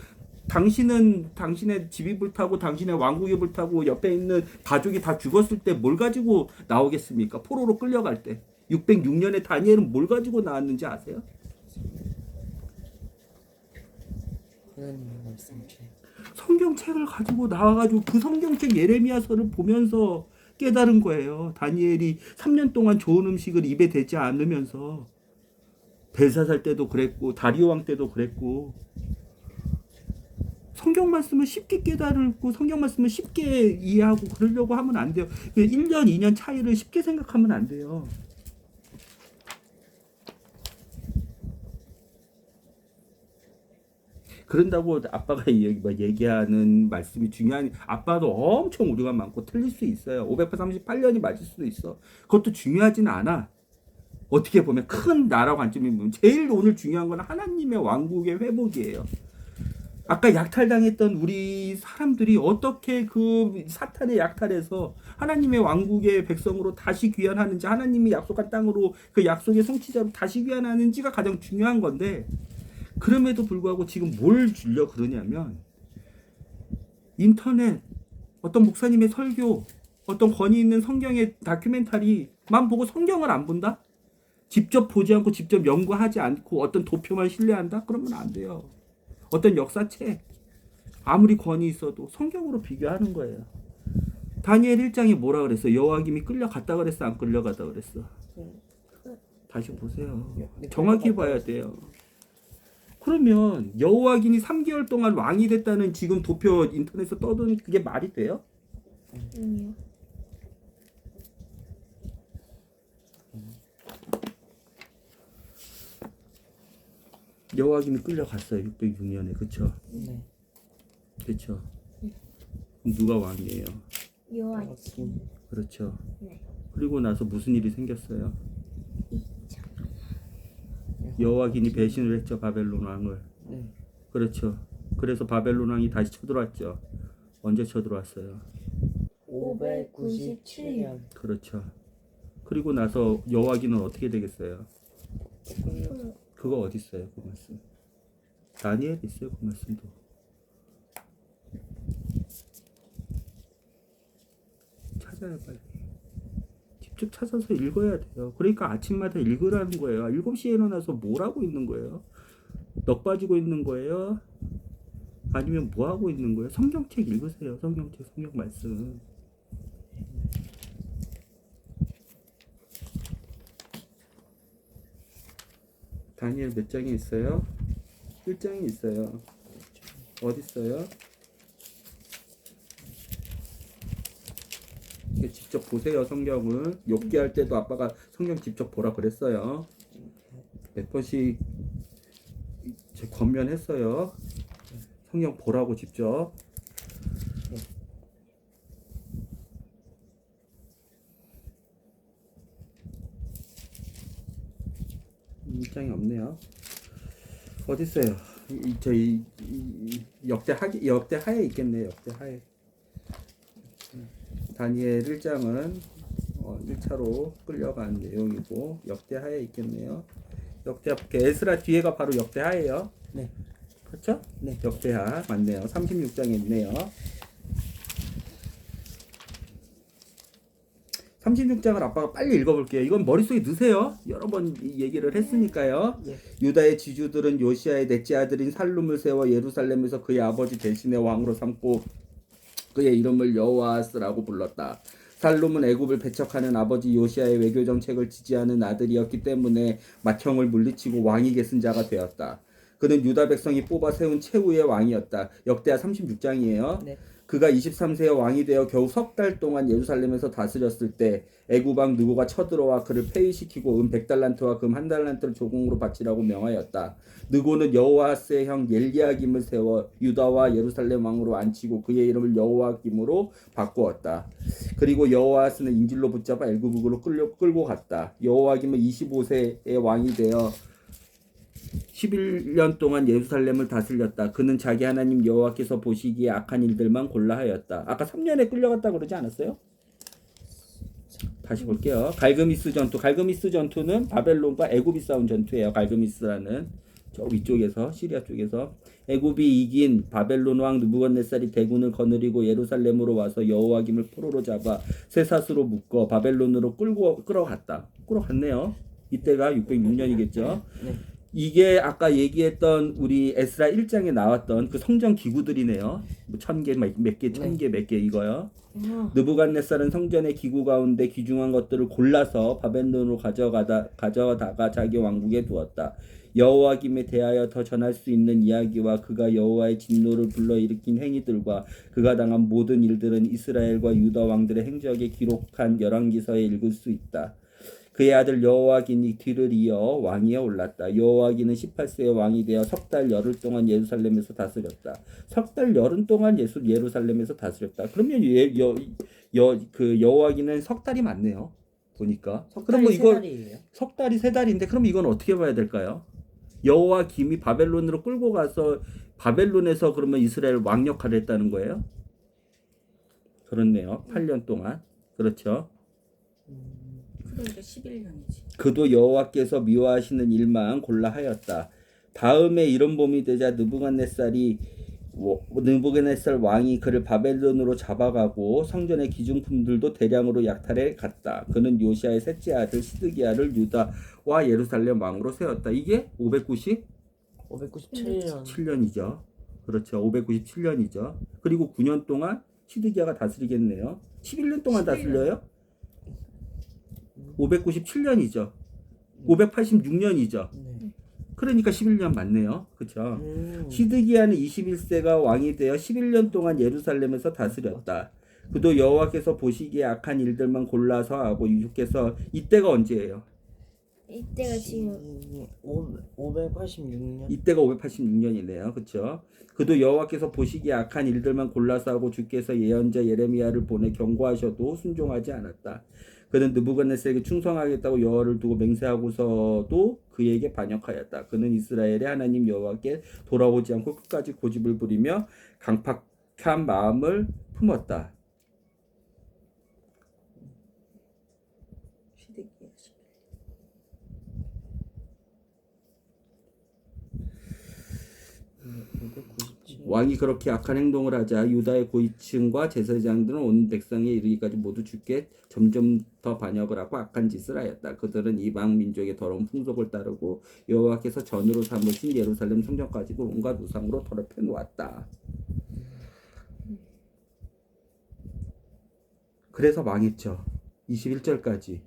당신의 집이 불타고 당신의 왕국이 불타고 옆에 있는 가족이 다 죽었을 때 뭘 가지고 나오겠습니까? 포로로 끌려갈 때 606년에 다니엘은 뭘 가지고 나왔는지 아세요?
하나님의 말씀책.
성경책을 가지고 나와가지고 그 성경책 예레미야서를 보면서 깨달은 거예요. 다니엘이 3년 동안 좋은 음식을 입에 대지 않으면서 벨사살 때도 그랬고 다리오 왕 때도 그랬고 성경 말씀을 쉽게 깨달고 성경 말씀을 쉽게 이해하고 그러려고 하면 안 돼요. 1년, 2년 차이를 쉽게 생각하면 안 돼요. 그런다고 아빠가 얘기하는 말씀이 중요한 아빠도 엄청 오류가 많고 틀릴 수 있어요. 538년이 맞을 수도 있어. 그것도 중요하진 않아. 어떻게 보면 큰 나라 관점이 보면 제일 오늘 중요한 건 하나님의 왕국의 회복이에요. 아까 약탈당했던 우리 사람들이 어떻게 그 사탄의 약탈에서 하나님의 왕국의 백성으로 다시 귀환하는지 하나님이 약속한 땅으로 그 약속의 성취자로 다시 귀환하는지가 가장 중요한 건데 그럼에도 불구하고 지금 뭘 주려 그러냐면 인터넷 어떤 목사님의 설교 어떤 권위 있는 성경의 다큐멘터리만 보고 성경을 안 본다? 직접 보지 않고 직접 연구하지 않고 어떤 도표만 신뢰한다? 그러면 안 돼요. 어떤 역사책 아무리 권위 있어도 성경으로 비교하는 거예요. 다니엘 1장이 뭐라 그랬어? 여호와김이 끌려갔다 그랬어? 안 끌려가다 그랬어? 다시 보세요. 정확히 봐야 돼요. 그러면 여호와김이 3개월 동안 왕이 됐다는 지금 도표 인터넷에서 떠도는 그게 말이 돼요?
아니요.
여호와김이 끌려갔어요. 606년에. 그쵸?
네.
그쵸? 그럼 누가 왕이에요?
요아kim.
그렇죠.
네.
그리고 나서 무슨 일이 생겼어요? 여호와김이 배신을 했죠. 바벨론 왕을.
네.
그렇죠. 그래서 바벨론 왕이 다시 쳐들어왔죠. 언제 쳐들어왔어요?
597년.
그렇죠. 그리고 나서 여호와김은 어떻게 되겠어요? 그거 어디 있어요? 그 말씀. 다니엘 있어요. 그 말씀도. 찾아야 빨리. 직접 찾아서 읽어야 돼요. 그러니까 아침마다 읽으라는 거예요. 7시에 일어나서 뭘 하고 있는 거예요? 넋 빠지고 있는 거예요? 아니면 뭐 하고 있는 거예요? 성경책 읽으세요. 성경책, 성경 말씀. 다니엘 몇 장이 있어요? 1장이 있어요. 어디 있어요? 직접 보세요. 성경을. 욥기 할 때도 아빠가 성경 직접 보라 그랬어요. 몇 번씩 제 권면했어요. 성경 보라고 직접. 입장이 없네요. 어디 있어요? 저희 역대하에 있겠네요. 역대하에. 다니엘 1장은 1차로 끌려간 내용이고 역대하에 있겠네요. 역대하 에스라 뒤에가 바로 역대하예요.
네.
그렇죠?
네.
역대하 맞네요. 36장에 있네요. 36장을 아빠가 빨리 읽어볼게요. 이건 머릿속에 넣으세요. 여러 번 얘기를 했으니까요.
예.
유다의 지주들은 요시아의 넷째 아들인 살룸을 세워 예루살렘에서 그의 아버지 대신의 왕으로 삼고 그의 이름을 여호아스라고 불렀다. 살룸은 애굽을 배척하는 아버지 요시아의 외교 정책을 지지하는 아들이었기 때문에 맏형을 물리치고 왕이 계승 자가 되었다. 그는 유다 백성이 뽑아 세운 최후의 왕이었다. 역대하 36장이에요.
네.
그가 23세에 왕이 되어 겨우 석 달 동안 예루살렘에서 다스렸을 때 애굽 왕 느고가 쳐들어와 그를 폐위시키고 100달란트와 금 1달란트를 조공으로 바치라고 명하였다. 느고는 여호아스의 형 엘리야김을 세워 유다와 예루살렘 왕으로 앉히고 그의 이름을 여호아김으로 바꾸었다. 그리고 여호아스는 인질로 붙잡아 애굽으로 끌고 갔다. 여호아김은 25세에 왕이 되어 11년 동안 예루살렘을 다스렸다. 그는 자기 하나님 여호와께서 보시기에 악한 일들만 골라 하였다. 아까 3년에 끌려갔다 그러지 않았어요? 다시 볼게요. 갈그미스 전투. 갈그미스 전투는 바벨론과 애굽이 싸운 전투예요. 갈그미스라는 저 위쪽에서 시리아 쪽에서 애굽이 이긴 바벨론 왕 느부갓네살이 대군을 거느리고 예루살렘으로 와서 여호와김을 포로로 잡아 쇠사슬로 묶어 바벨론으로 끌어갔네요. 이때가 606년이겠죠.
네.
이게 아까 얘기했던 우리 에스라 1장에 나왔던 그 성전 기구들이네요. 뭐 1000개 몇 개, 1000개 몇 개 이거요. 느부갓네살은 성전의 기구 가운데 귀중한 것들을 골라서 바벨론으로 가져다가 자기 왕국에 두었다. 여호와김에 대하여 더 전할 수 있는 이야기와 그가 여호와의 진노를 불러일으킨 행위들과 그가 당한 모든 일들은 이스라엘과 유다 왕들의 행적에 기록한 열왕기서에 읽을 수 있다. 그의 아들 여호와긴이 뒤를 이어 왕위에 올랐다. 여호와긴은 18세에 왕이 되어 석 달 열흘 동안 예루살렘에서 다스렸다. 석 달 열흘 동안 예루살렘에서 다스렸다. 그러면 그 여호와긴은 석 달이 맞네요. 보니까. 그러면 이거 석 달이 세 달인데 그럼 이건 어떻게 봐야 될까요? 여호와김이 바벨론으로 끌고 가서 바벨론에서 그러면 이스라엘 왕 역할을 했다는 거예요? 그렇네요. 8년 동안. 그렇죠.
그러니까 11년이지.
그도 여호와께서 미워하시는 일만 골라 하였다. 다음에 이런 봄이 되자 느부갓네살 왕이 그를 바벨론으로 잡아가고 성전의 기중품들도 대량으로 약탈해 갔다. 그는 요시아의 셋째 아들 시드기야를 유다와 예루살렘 왕으로 세웠다. 이게
597년.
7년이죠. 그렇죠. 597년이죠. 그리고 9년 동안 시드기야가 다스리겠네요. 11년 동안
11년.
다스려요? 597년이죠. 586년이죠.
네.
그러니까 11년 맞네요. 그렇죠. 시드기야는 21세가 왕이 되어 11년 동안 예루살렘에서 다스렸다. 그도 여호와께서 보시기에 악한 일들만 골라서 하고 유께서 이때가 언제예요?
이때가 지금
586년.
이때가 586년이네요. 그렇죠. 그도 여호와께서 보시기에 악한 일들만 골라서 하고 주께서 예언자 예레미야를 보내 경고하셔도 순종하지 않았다. 그는 느부갓네살에게 충성하겠다고 여호와를 두고 맹세하고서도 그에게 반역하였다. 그는 이스라엘의 하나님 여호와께 돌아오지 않고 끝까지 고집을 부리며 강팍한 마음을 품었다.
시드기야.
왕이 그렇게 악한 행동을 하자 유다의 고위층과 제사장들은 온 백성에 이르기까지 모두 주께 점점 더 반역을 하고 악한 짓을 하였다. 그들은 이방 민족의 더러운 풍속을 따르고 여호와께서 전으로 삼으신 예루살렘 성전까지도 온갖 우상으로 더럽혀 놓았다. 그래서 망했죠. 21절까지.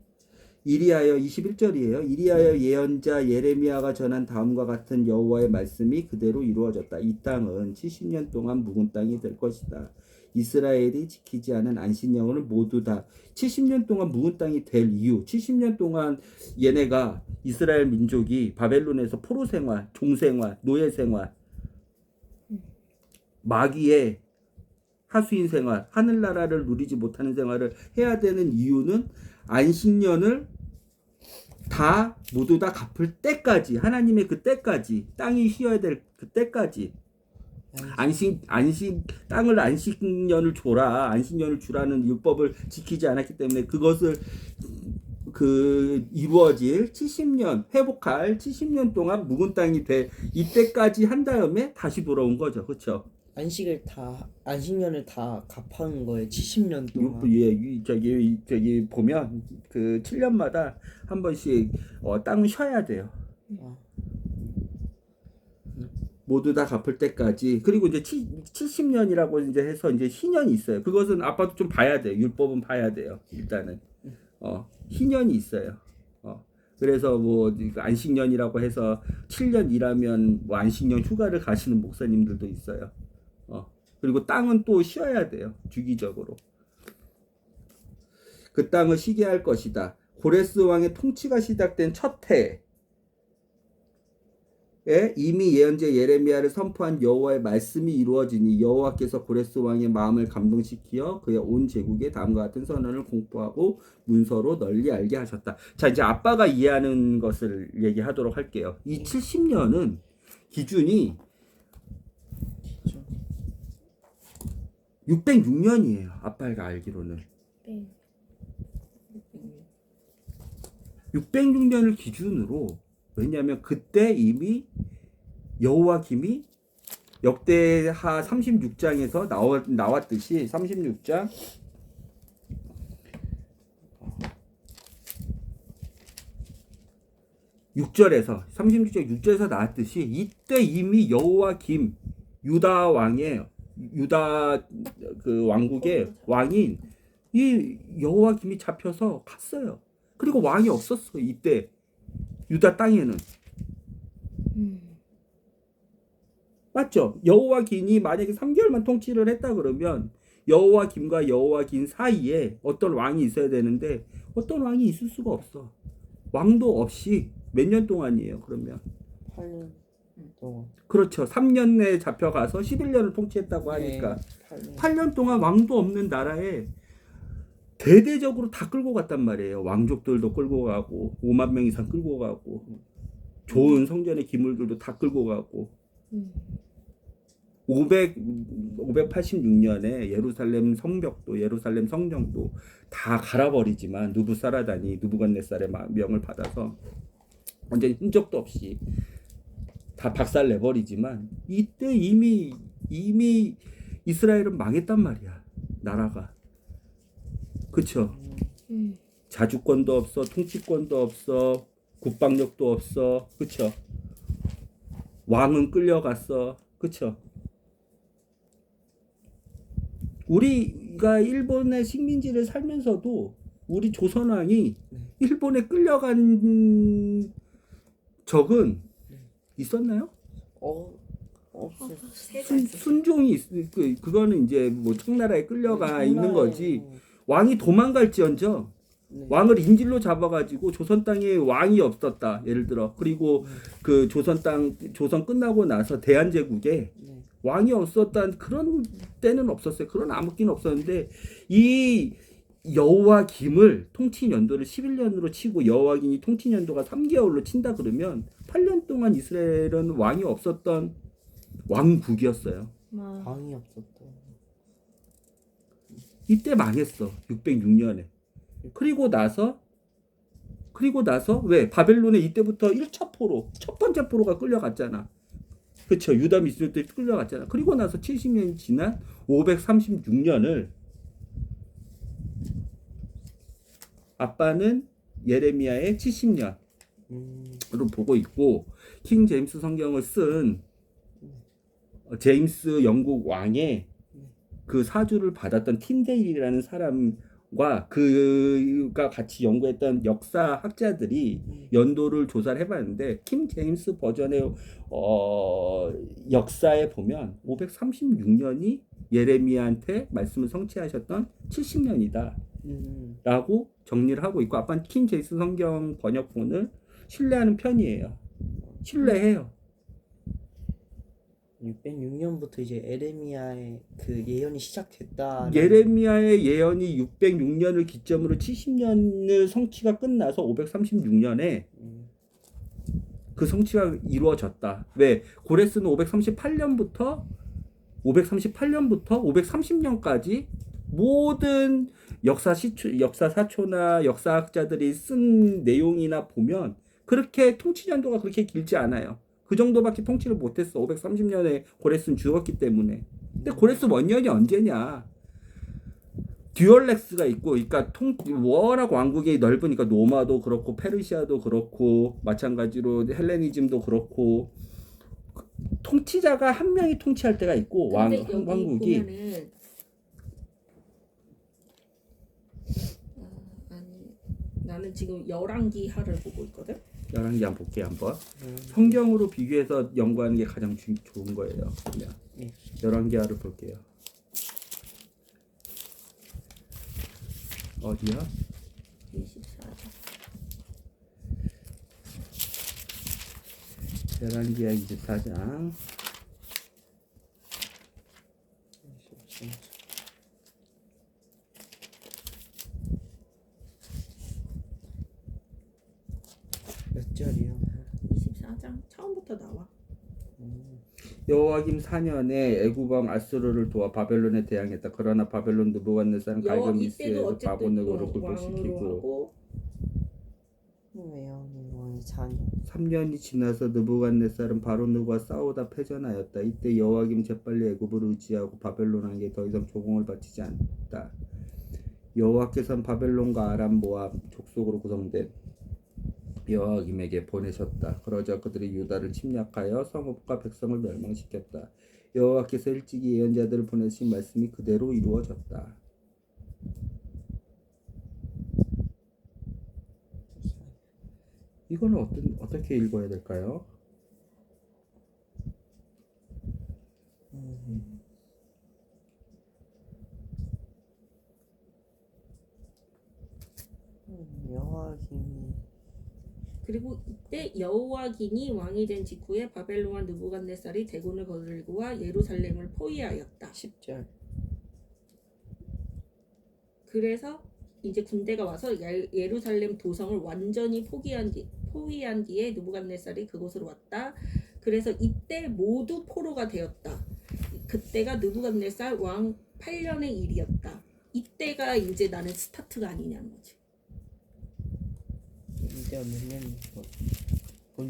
이리하여 21절이에요. 이리하여 예언자 예레미야가 전한 다음과 같은 여호와의 말씀이 그대로 이루어졌다. 이 땅은 70년 동안 묵은 땅이 될 것이다. 이스라엘이 지키지 않은 안식년을 모두 다 70년 동안 묵은 땅이 될 이유, 70년 동안 얘네가 이스라엘 민족이 바벨론에서 포로 생활, 종생활, 노예 생활, 마귀의 하수인 생활, 하늘나라를 누리지 못하는 생활을 해야 되는 이유는 안식년을 다 모두 다 갚을 때까지, 하나님의 그 때까지, 땅이 쉬어야 될 그 때까지 땅을 안식년을 줘라, 안식년을 주라는 율법을 지키지 않았기 때문에 그것을 이루어질 70년 회복할 70년 동안 묵은 땅이 돼 이때까지 한 다음에 다시 돌아온 거죠, 그렇죠?
안식년을 다 갚은 거예요. 70년 동안.
예, 저기 보면 그 7년마다 한 번씩 땅을 쉬어야 돼요. 모두 다 갚을 때까지. 그리고 이제 70년이라고 이제 해서 이제 희년이 있어요. 그것은 아빠도 좀 봐야 돼요. 율법은 봐야 돼요. 일단은 희년이 있어요. 그래서 뭐 안식년이라고 해서 7년 일하면 뭐 안식년 휴가를 가시는 목사님들도 있어요. 그리고 땅은 또 쉬어야 돼요. 주기적으로. 그 땅을 쉬게 할 것이다. 고레스 왕의 통치가 시작된 첫 해에 이미 예언자 예레미야를 선포한 여호와의 말씀이 이루어지니 여호와께서 고레스 왕의 마음을 감동시키어 그의 온 제국에 다음과 같은 선언을 공포하고 문서로 널리 알게 하셨다. 자, 이제 아빠가 이해하는 것을 얘기하도록 할게요. 이 70년은 기준이 606년이에요. 아빠가 알기로는.
네.
606년을 기준으로, 왜냐하면 그때 이미 여호와김이 역대하 36장에서 나왔듯이 36장 6절에서 36장 6절에서 나왔듯이 이때 이미 여호와김 유다 왕의 유다 그 왕국의 왕인 이 여호와김이 잡혀서 갔어요. 그리고 왕이 없었어. 이때 유다 땅에는. 맞죠? 여호와긴이 만약에 3개월만 통치를 했다 그러면 여호와김과 여호와긴 사이에 어떤 왕이 있어야 되는데 어떤 왕이 있을 수가 없어. 왕도 없이 몇 년 동안이에요. 그러면
8년 동안.
그렇죠. 3년 내에 잡혀가서 11년을 통치했다고 하니까
네,
8년 동안 왕도 없는 나라에 대대적으로 다 끌고 갔단 말이에요. 왕족들도 끌고 가고 5만 명 이상 끌고 가고 좋은 성전의 기물들도 다 끌고 가고 586년에 예루살렘 성벽도 예루살렘 성정도 다 갈아버리지만 누부갓네살의 명을 받아서 완전히 흔적도 없이 다 박살 내버리지만 이때 이미 이스라엘은 망했단 말이야. 나라가. 그쵸? 자주권도 없어, 통치권도 없어, 국방력도 없어. 그쵸? 왕은 끌려갔어. 그쵸? 우리가 일본의 식민지를 살면서도 우리 조선왕이 일본에 끌려간 적은 있었나요?
없어요.
순종이 그거는 이제 뭐 청나라에 끌려가 있는 거지. 왕이 도망갈지언정
네.
왕을 인질로 잡아가지고 조선 땅에 왕이 없었다. 예를 들어 그리고 그 조선 끝나고 나서 대한제국에
네.
왕이 없었다는 그런 때는 없었어요. 그런 암흑기는 없었는데 이 여호와김을 통치 연도를 11년으로 치고 여호와김이 통치 연도가 3개월로 친다 그러면 8년 동안 이스라엘은 왕이 없었던 왕국이었어요.
왕이 없었다.
이때 망했어. 606년에. 그리고 나서 왜 바벨론에 이때부터 1차 포로 첫 번째 포로가 끌려갔잖아. 그쵸? 유다 미스들이 끌려갔잖아. 그리고 나서 70년이 지난 536년을 아빠는 예레미야의 70년으로 보고 있고 킹 제임스 성경을 쓴 제임스 영국 왕의 그 사주를 받았던 틴데일이라는 사람과 그가 같이 연구했던 역사학자들이 연도를 조사를 해봤는데 킹 제임스 버전의 역사에 보면 536년이 예레미야한테 말씀을 성취하셨던 70년이다 라고 정리를 하고 있고 아빠는 킹 제임스 성경 번역본을 신뢰하는 편이에요. 신뢰해요.
606년부터 이제 에레미야의 그 예언이 시작됐다.
예레미야의 예언이 606년을 기점으로 70년을 성취가 끝나서 536년에 그 성취가 이루어졌다. 왜? 고레스는 538년부터 530년까지 모든 역사사초나 역사학자들이 쓴 내용이나 보면 그렇게 통치 연도가 그렇게 길지 않아요. 그 정도밖에 통치를 못했어. 530년에 고레스는 죽었기 때문에. 근데 고레스 원년이 언제냐? 듀얼렉스가 있고, 그러니까 워낙 왕국이 넓으니까 로마도 그렇고 페르시아도 그렇고 마찬가지로 헬레니즘도 그렇고 통치자가 한 명이 통치할 때가 있고 왕국이
보면은 아니 나는 지금 열왕기하를 보고 있거든.
열왕기 한번 볼게요. 한번 성경으로 비교해서 연구하는 게 가장 좋은 거예요. 그러면 열왕기하를 볼게요. 어디야?
24장.
열왕기하 24장
몇 절이요?
24장 처음부터 나와.
여호와김 4년에 애굽 왕 아수르를 도와 바벨론에 대항했다. 그러나 바벨론 느부갓네살은
이때도
갈그미스에서
어쨌든
바보느고를
왕으로
굴복시키고
하고
왜요? 왕이 4년.
3년이 지나서 느부갓네살은 바로느고와 싸우다 패전하였다. 이때 여호와김 재빨리 애굽을 의지하고 바벨론 왕에게 더 이상 조공을 바치지 않았다. 여호와께서는 바벨론과 아람 모압 족속으로 구성된 여호와김에게 보내셨다. 그러자 그들이 유다를 침략하여 성읍과 백성을 멸망시켰다. 여호와께서 일찍이 예언자들을 보내신 말씀이 그대로 이루어졌다. 이거는 어떻게 읽어야 될까요?
여호와김이
그리고 이때 여호와긴이 왕이 된 직후에 바벨론 왕 느부갓네살이 대군을 거들고와 예루살렘을 포위하였다.
10절.
그래서 이제 군대가 와서 예루살렘 도성을 완전히 포위한 뒤에 느부갓네살이 그곳으로 왔다. 그래서 이때 모두 포로가 되었다. 그때가 느부갓네살 왕 8년의 일이었다. 이때가 이제 나는 스타트가 아니냐는 거지.
이제 몇 년이고?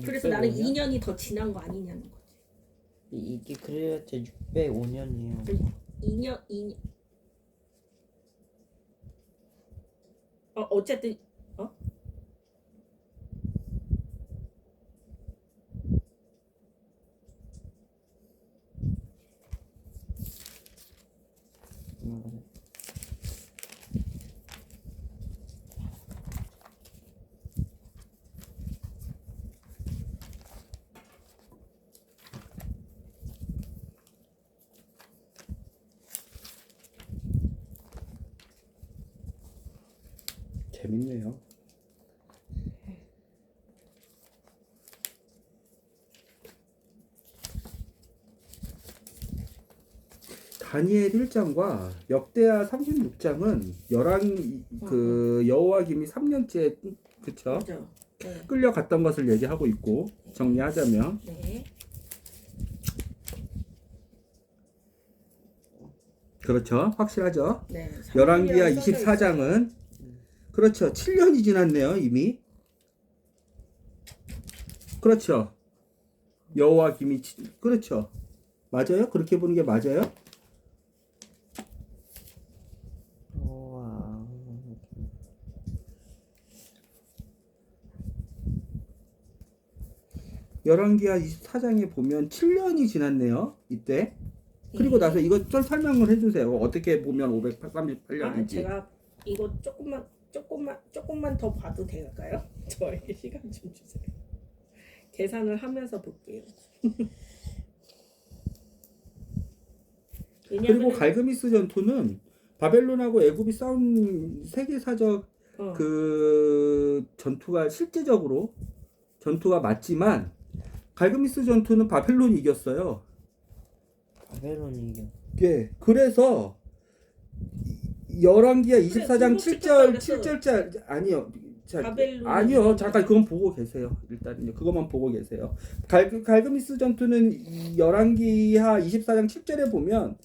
그래서 나는 2년이 더 지난 거 아니냐는 거지.
이게 그래야지 605년이에요.
2년 어쨌든
재밌네요. 다니엘 1장과 역대하 36장은 그 여호와김이 3년째 그쵸?
맞아. 네.
끌려갔던 것을 얘기하고 있고 정리하자면
네.
그렇죠. 확실하죠.
네.
열왕기하
써져 있어요.
24장은 그렇죠. 7년이 지났네요 이미. 그렇죠. 여호와김이 그렇죠. 맞아요? 그렇게 보는 게 맞아요? 열왕기하 24장에 보면 7년이 지났네요. 이때. 그리고 나서 이거 좀 설명을 해주세요. 어떻게 보면 538년인지.
제가 이거 조금만 더 봐도 될까요? 저에게 시간 좀 주세요. 계산을 하면서 볼게요.
그리고 갈그미스 전투는 바벨론하고 애굽이 싸운 세계사적 그 전투가 실제적으로 전투가 맞지만 갈그미스 전투는 바벨론이 이겼어요.
바벨론이 이겨.
예. 그래서 열왕기하 24장
그래,
7절짜 아니요.
바벨론이
아니요. 잠깐 그건 보고 계세요. 일단 그것만 보고 계세요. 갈그미스 전투는 열왕기하 24장 7절에 보면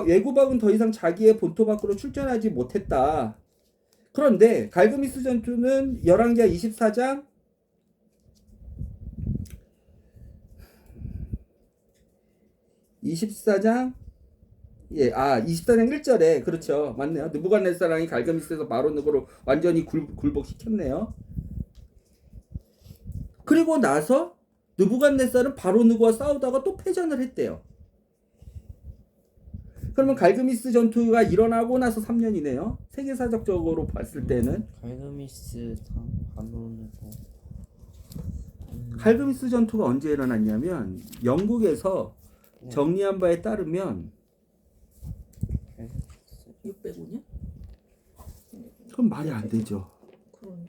외구박은 더 이상 자기의 본토 밖으로 출전하지 못했다. 그런데 갈그미스 전투는 열왕기하 24장 24장 1절에 그렇죠. 맞네요. 느부갓네살이 갈그미스에서 바로느고로 완전히 굴복시켰네요. 그리고 나서 느부갓네살은 바로느고와 싸우다가 또 패전을 했대요. 그러면 갈그미스 전투가 일어나고 나서 3년이네요. 세계사적으로 봤을 때는
갈그미스 바로느고.
갈그미스 전투가 언제 일어났냐면 영국에서 정리한 바에 따르면
605년?
그건 말이 안 되죠.
그러네.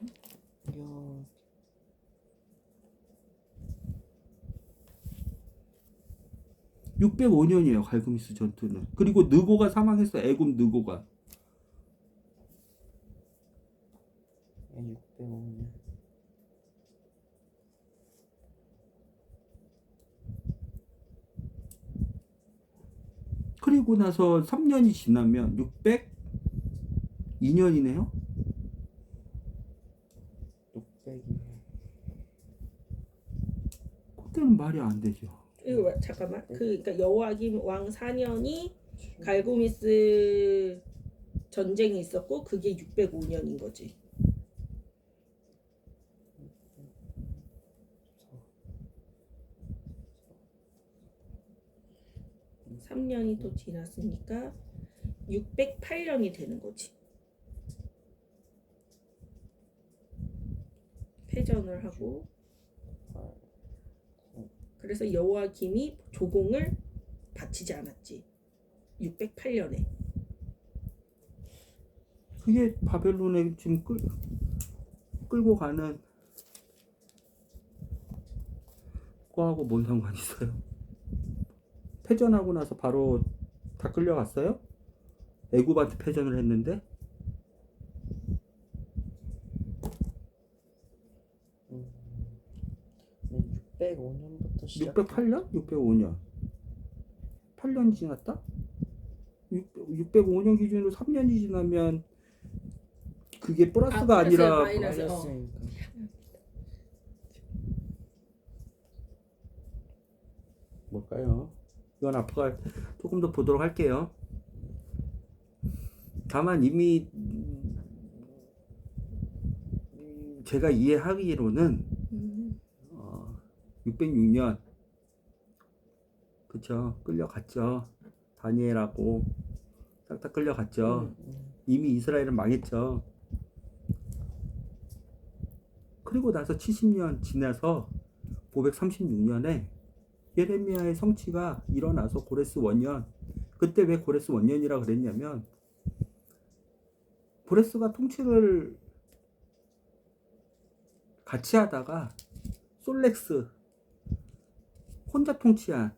605년이에요. 갈그미스 전투는. 그리고 느고가 사망했어. 애굽 느고가.
605년.
그리고 나서 3년이 지나면 602년이네요.
600이.
그때는 말이 안 되죠.
잠깐만. 그러니까 여호와김 왕 4년이 갈고미스 전쟁이 있었고 그게 605년인 거지. 3년이 또 지났으니까 608년이 되는 거지. 패전을 하고 그래서 여호와김이 조공을 바치지 않았지. 608년에.
그게 바벨론에 지금 끌고 가는 거하고 뭔 상관이 있어요? 패전하고 나서 바로 다 끌려갔어요? 애굽한테 패전을 했는데?
605년부터 시작.
608년? 605년. 8년 지났다? 605년 기준으로 3년이 지나면 그게 플러스가 아니라
마이너스.
마이너스니까.
뭘까요? 이건 앞으로 조금 더 보도록 할게요. 다만 이미 제가 이해하기로는 606년 그쵸, 끌려갔죠. 다니엘하고 싹 끌려갔죠. 이미 이스라엘은 망했죠. 그리고 나서 70년 지나서 536년에 예레미야의 성취가 일어나서 고레스 원년. 그때 왜 고레스 원년이라 그랬냐면 고레스가 통치를 같이 하다가 솔렉스 혼자 통치한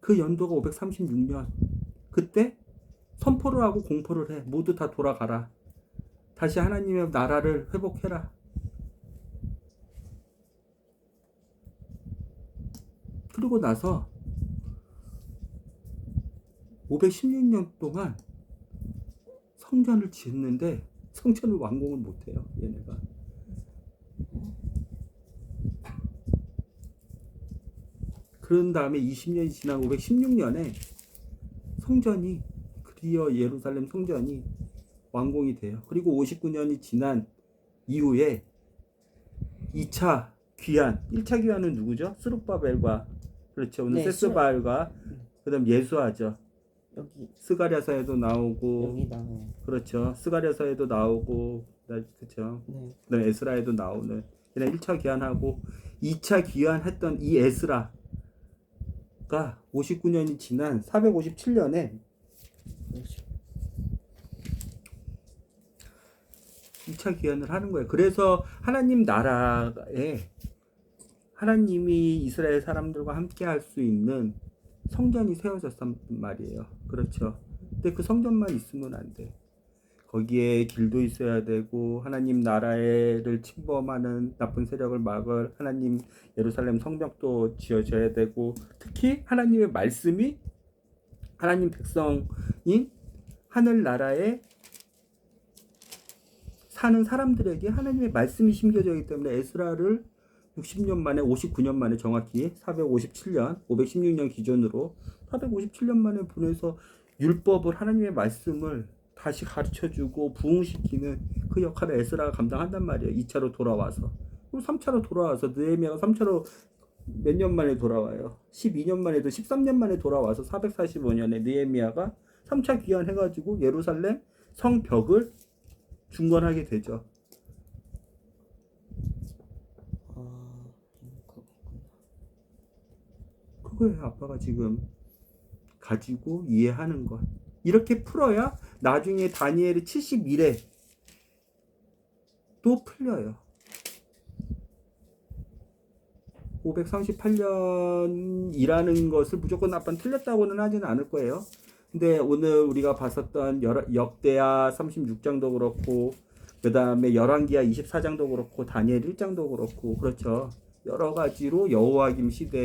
그 연도가 536년. 그때 선포를 하고 공포를 해. 모두 다 돌아가라. 다시 하나님의 나라를 회복해라. 그리고 나서 516년 동안 성전을 짓는데 성전을 완공을 못해요. 얘네가. 그런 다음에 20년이 지난 516년에 성전이 드디어 예루살렘 성전이 완공이 돼요. 그리고 59년이 지난 이후에 2차 귀환, 1차 귀환은 누구죠? 스룹바벨과 그렇죠. 오늘
네,
세스바알과 그다음 예수아죠.
여기
스가랴서에도 나오고
여기 나와요.
그렇죠. 스가랴서에도 나오고 그렇죠.
네.
그다음 에스라에도 나오는 그냥 1차 귀환하고 2차 귀환했던 이 에스라가 59년이 지난 457년에 2차 귀환을 하는 거예요. 그래서 하나님 나라에 하나님이 이스라엘 사람들과 함께 할 수 있는 성전이 세워졌단 말이에요. 그렇죠. 근데 그 성전만 있으면 안 돼. 거기에 길도 있어야 되고 하나님 나라를 침범하는 나쁜 세력을 막을 하나님 예루살렘 성벽도 지어져야 되고 특히 하나님의 말씀이 하나님 백성인 하늘나라에 사는 사람들에게 하나님의 말씀이 심겨져 있기 때문에 에스라를 60년 만에 59년 만에 정확히 457년 516년 기준으로 457년 만에 보내서 율법을 하나님의 말씀을 다시 가르쳐주고 부흥시키는 그 역할을 에스라가 감당한단 말이에요. 2차로 돌아와서. 그리고 3차로 돌아와서 느헤미야가 3차로 몇 년 만에 돌아와요. 12년 만에도 13년 만에 돌아와서 445년에 느헤미야가 3차 귀환해가지고 예루살렘 성벽을 중건하게 되죠. 그거예요. 아빠가 지금 가지고 이해하는 것. 이렇게 풀어야 나중에 다니엘의 71회 또 풀려요. 538년이라는 것을 무조건 아빠는 틀렸다고는 하지는 않을 거예요. 근데 오늘 우리가 봤었던 역대하 36장도 그렇고 그 다음에 열왕기하 24장도 그렇고 다니엘 1장도 그렇고 그렇죠. 여러 가지로 여호와김 시대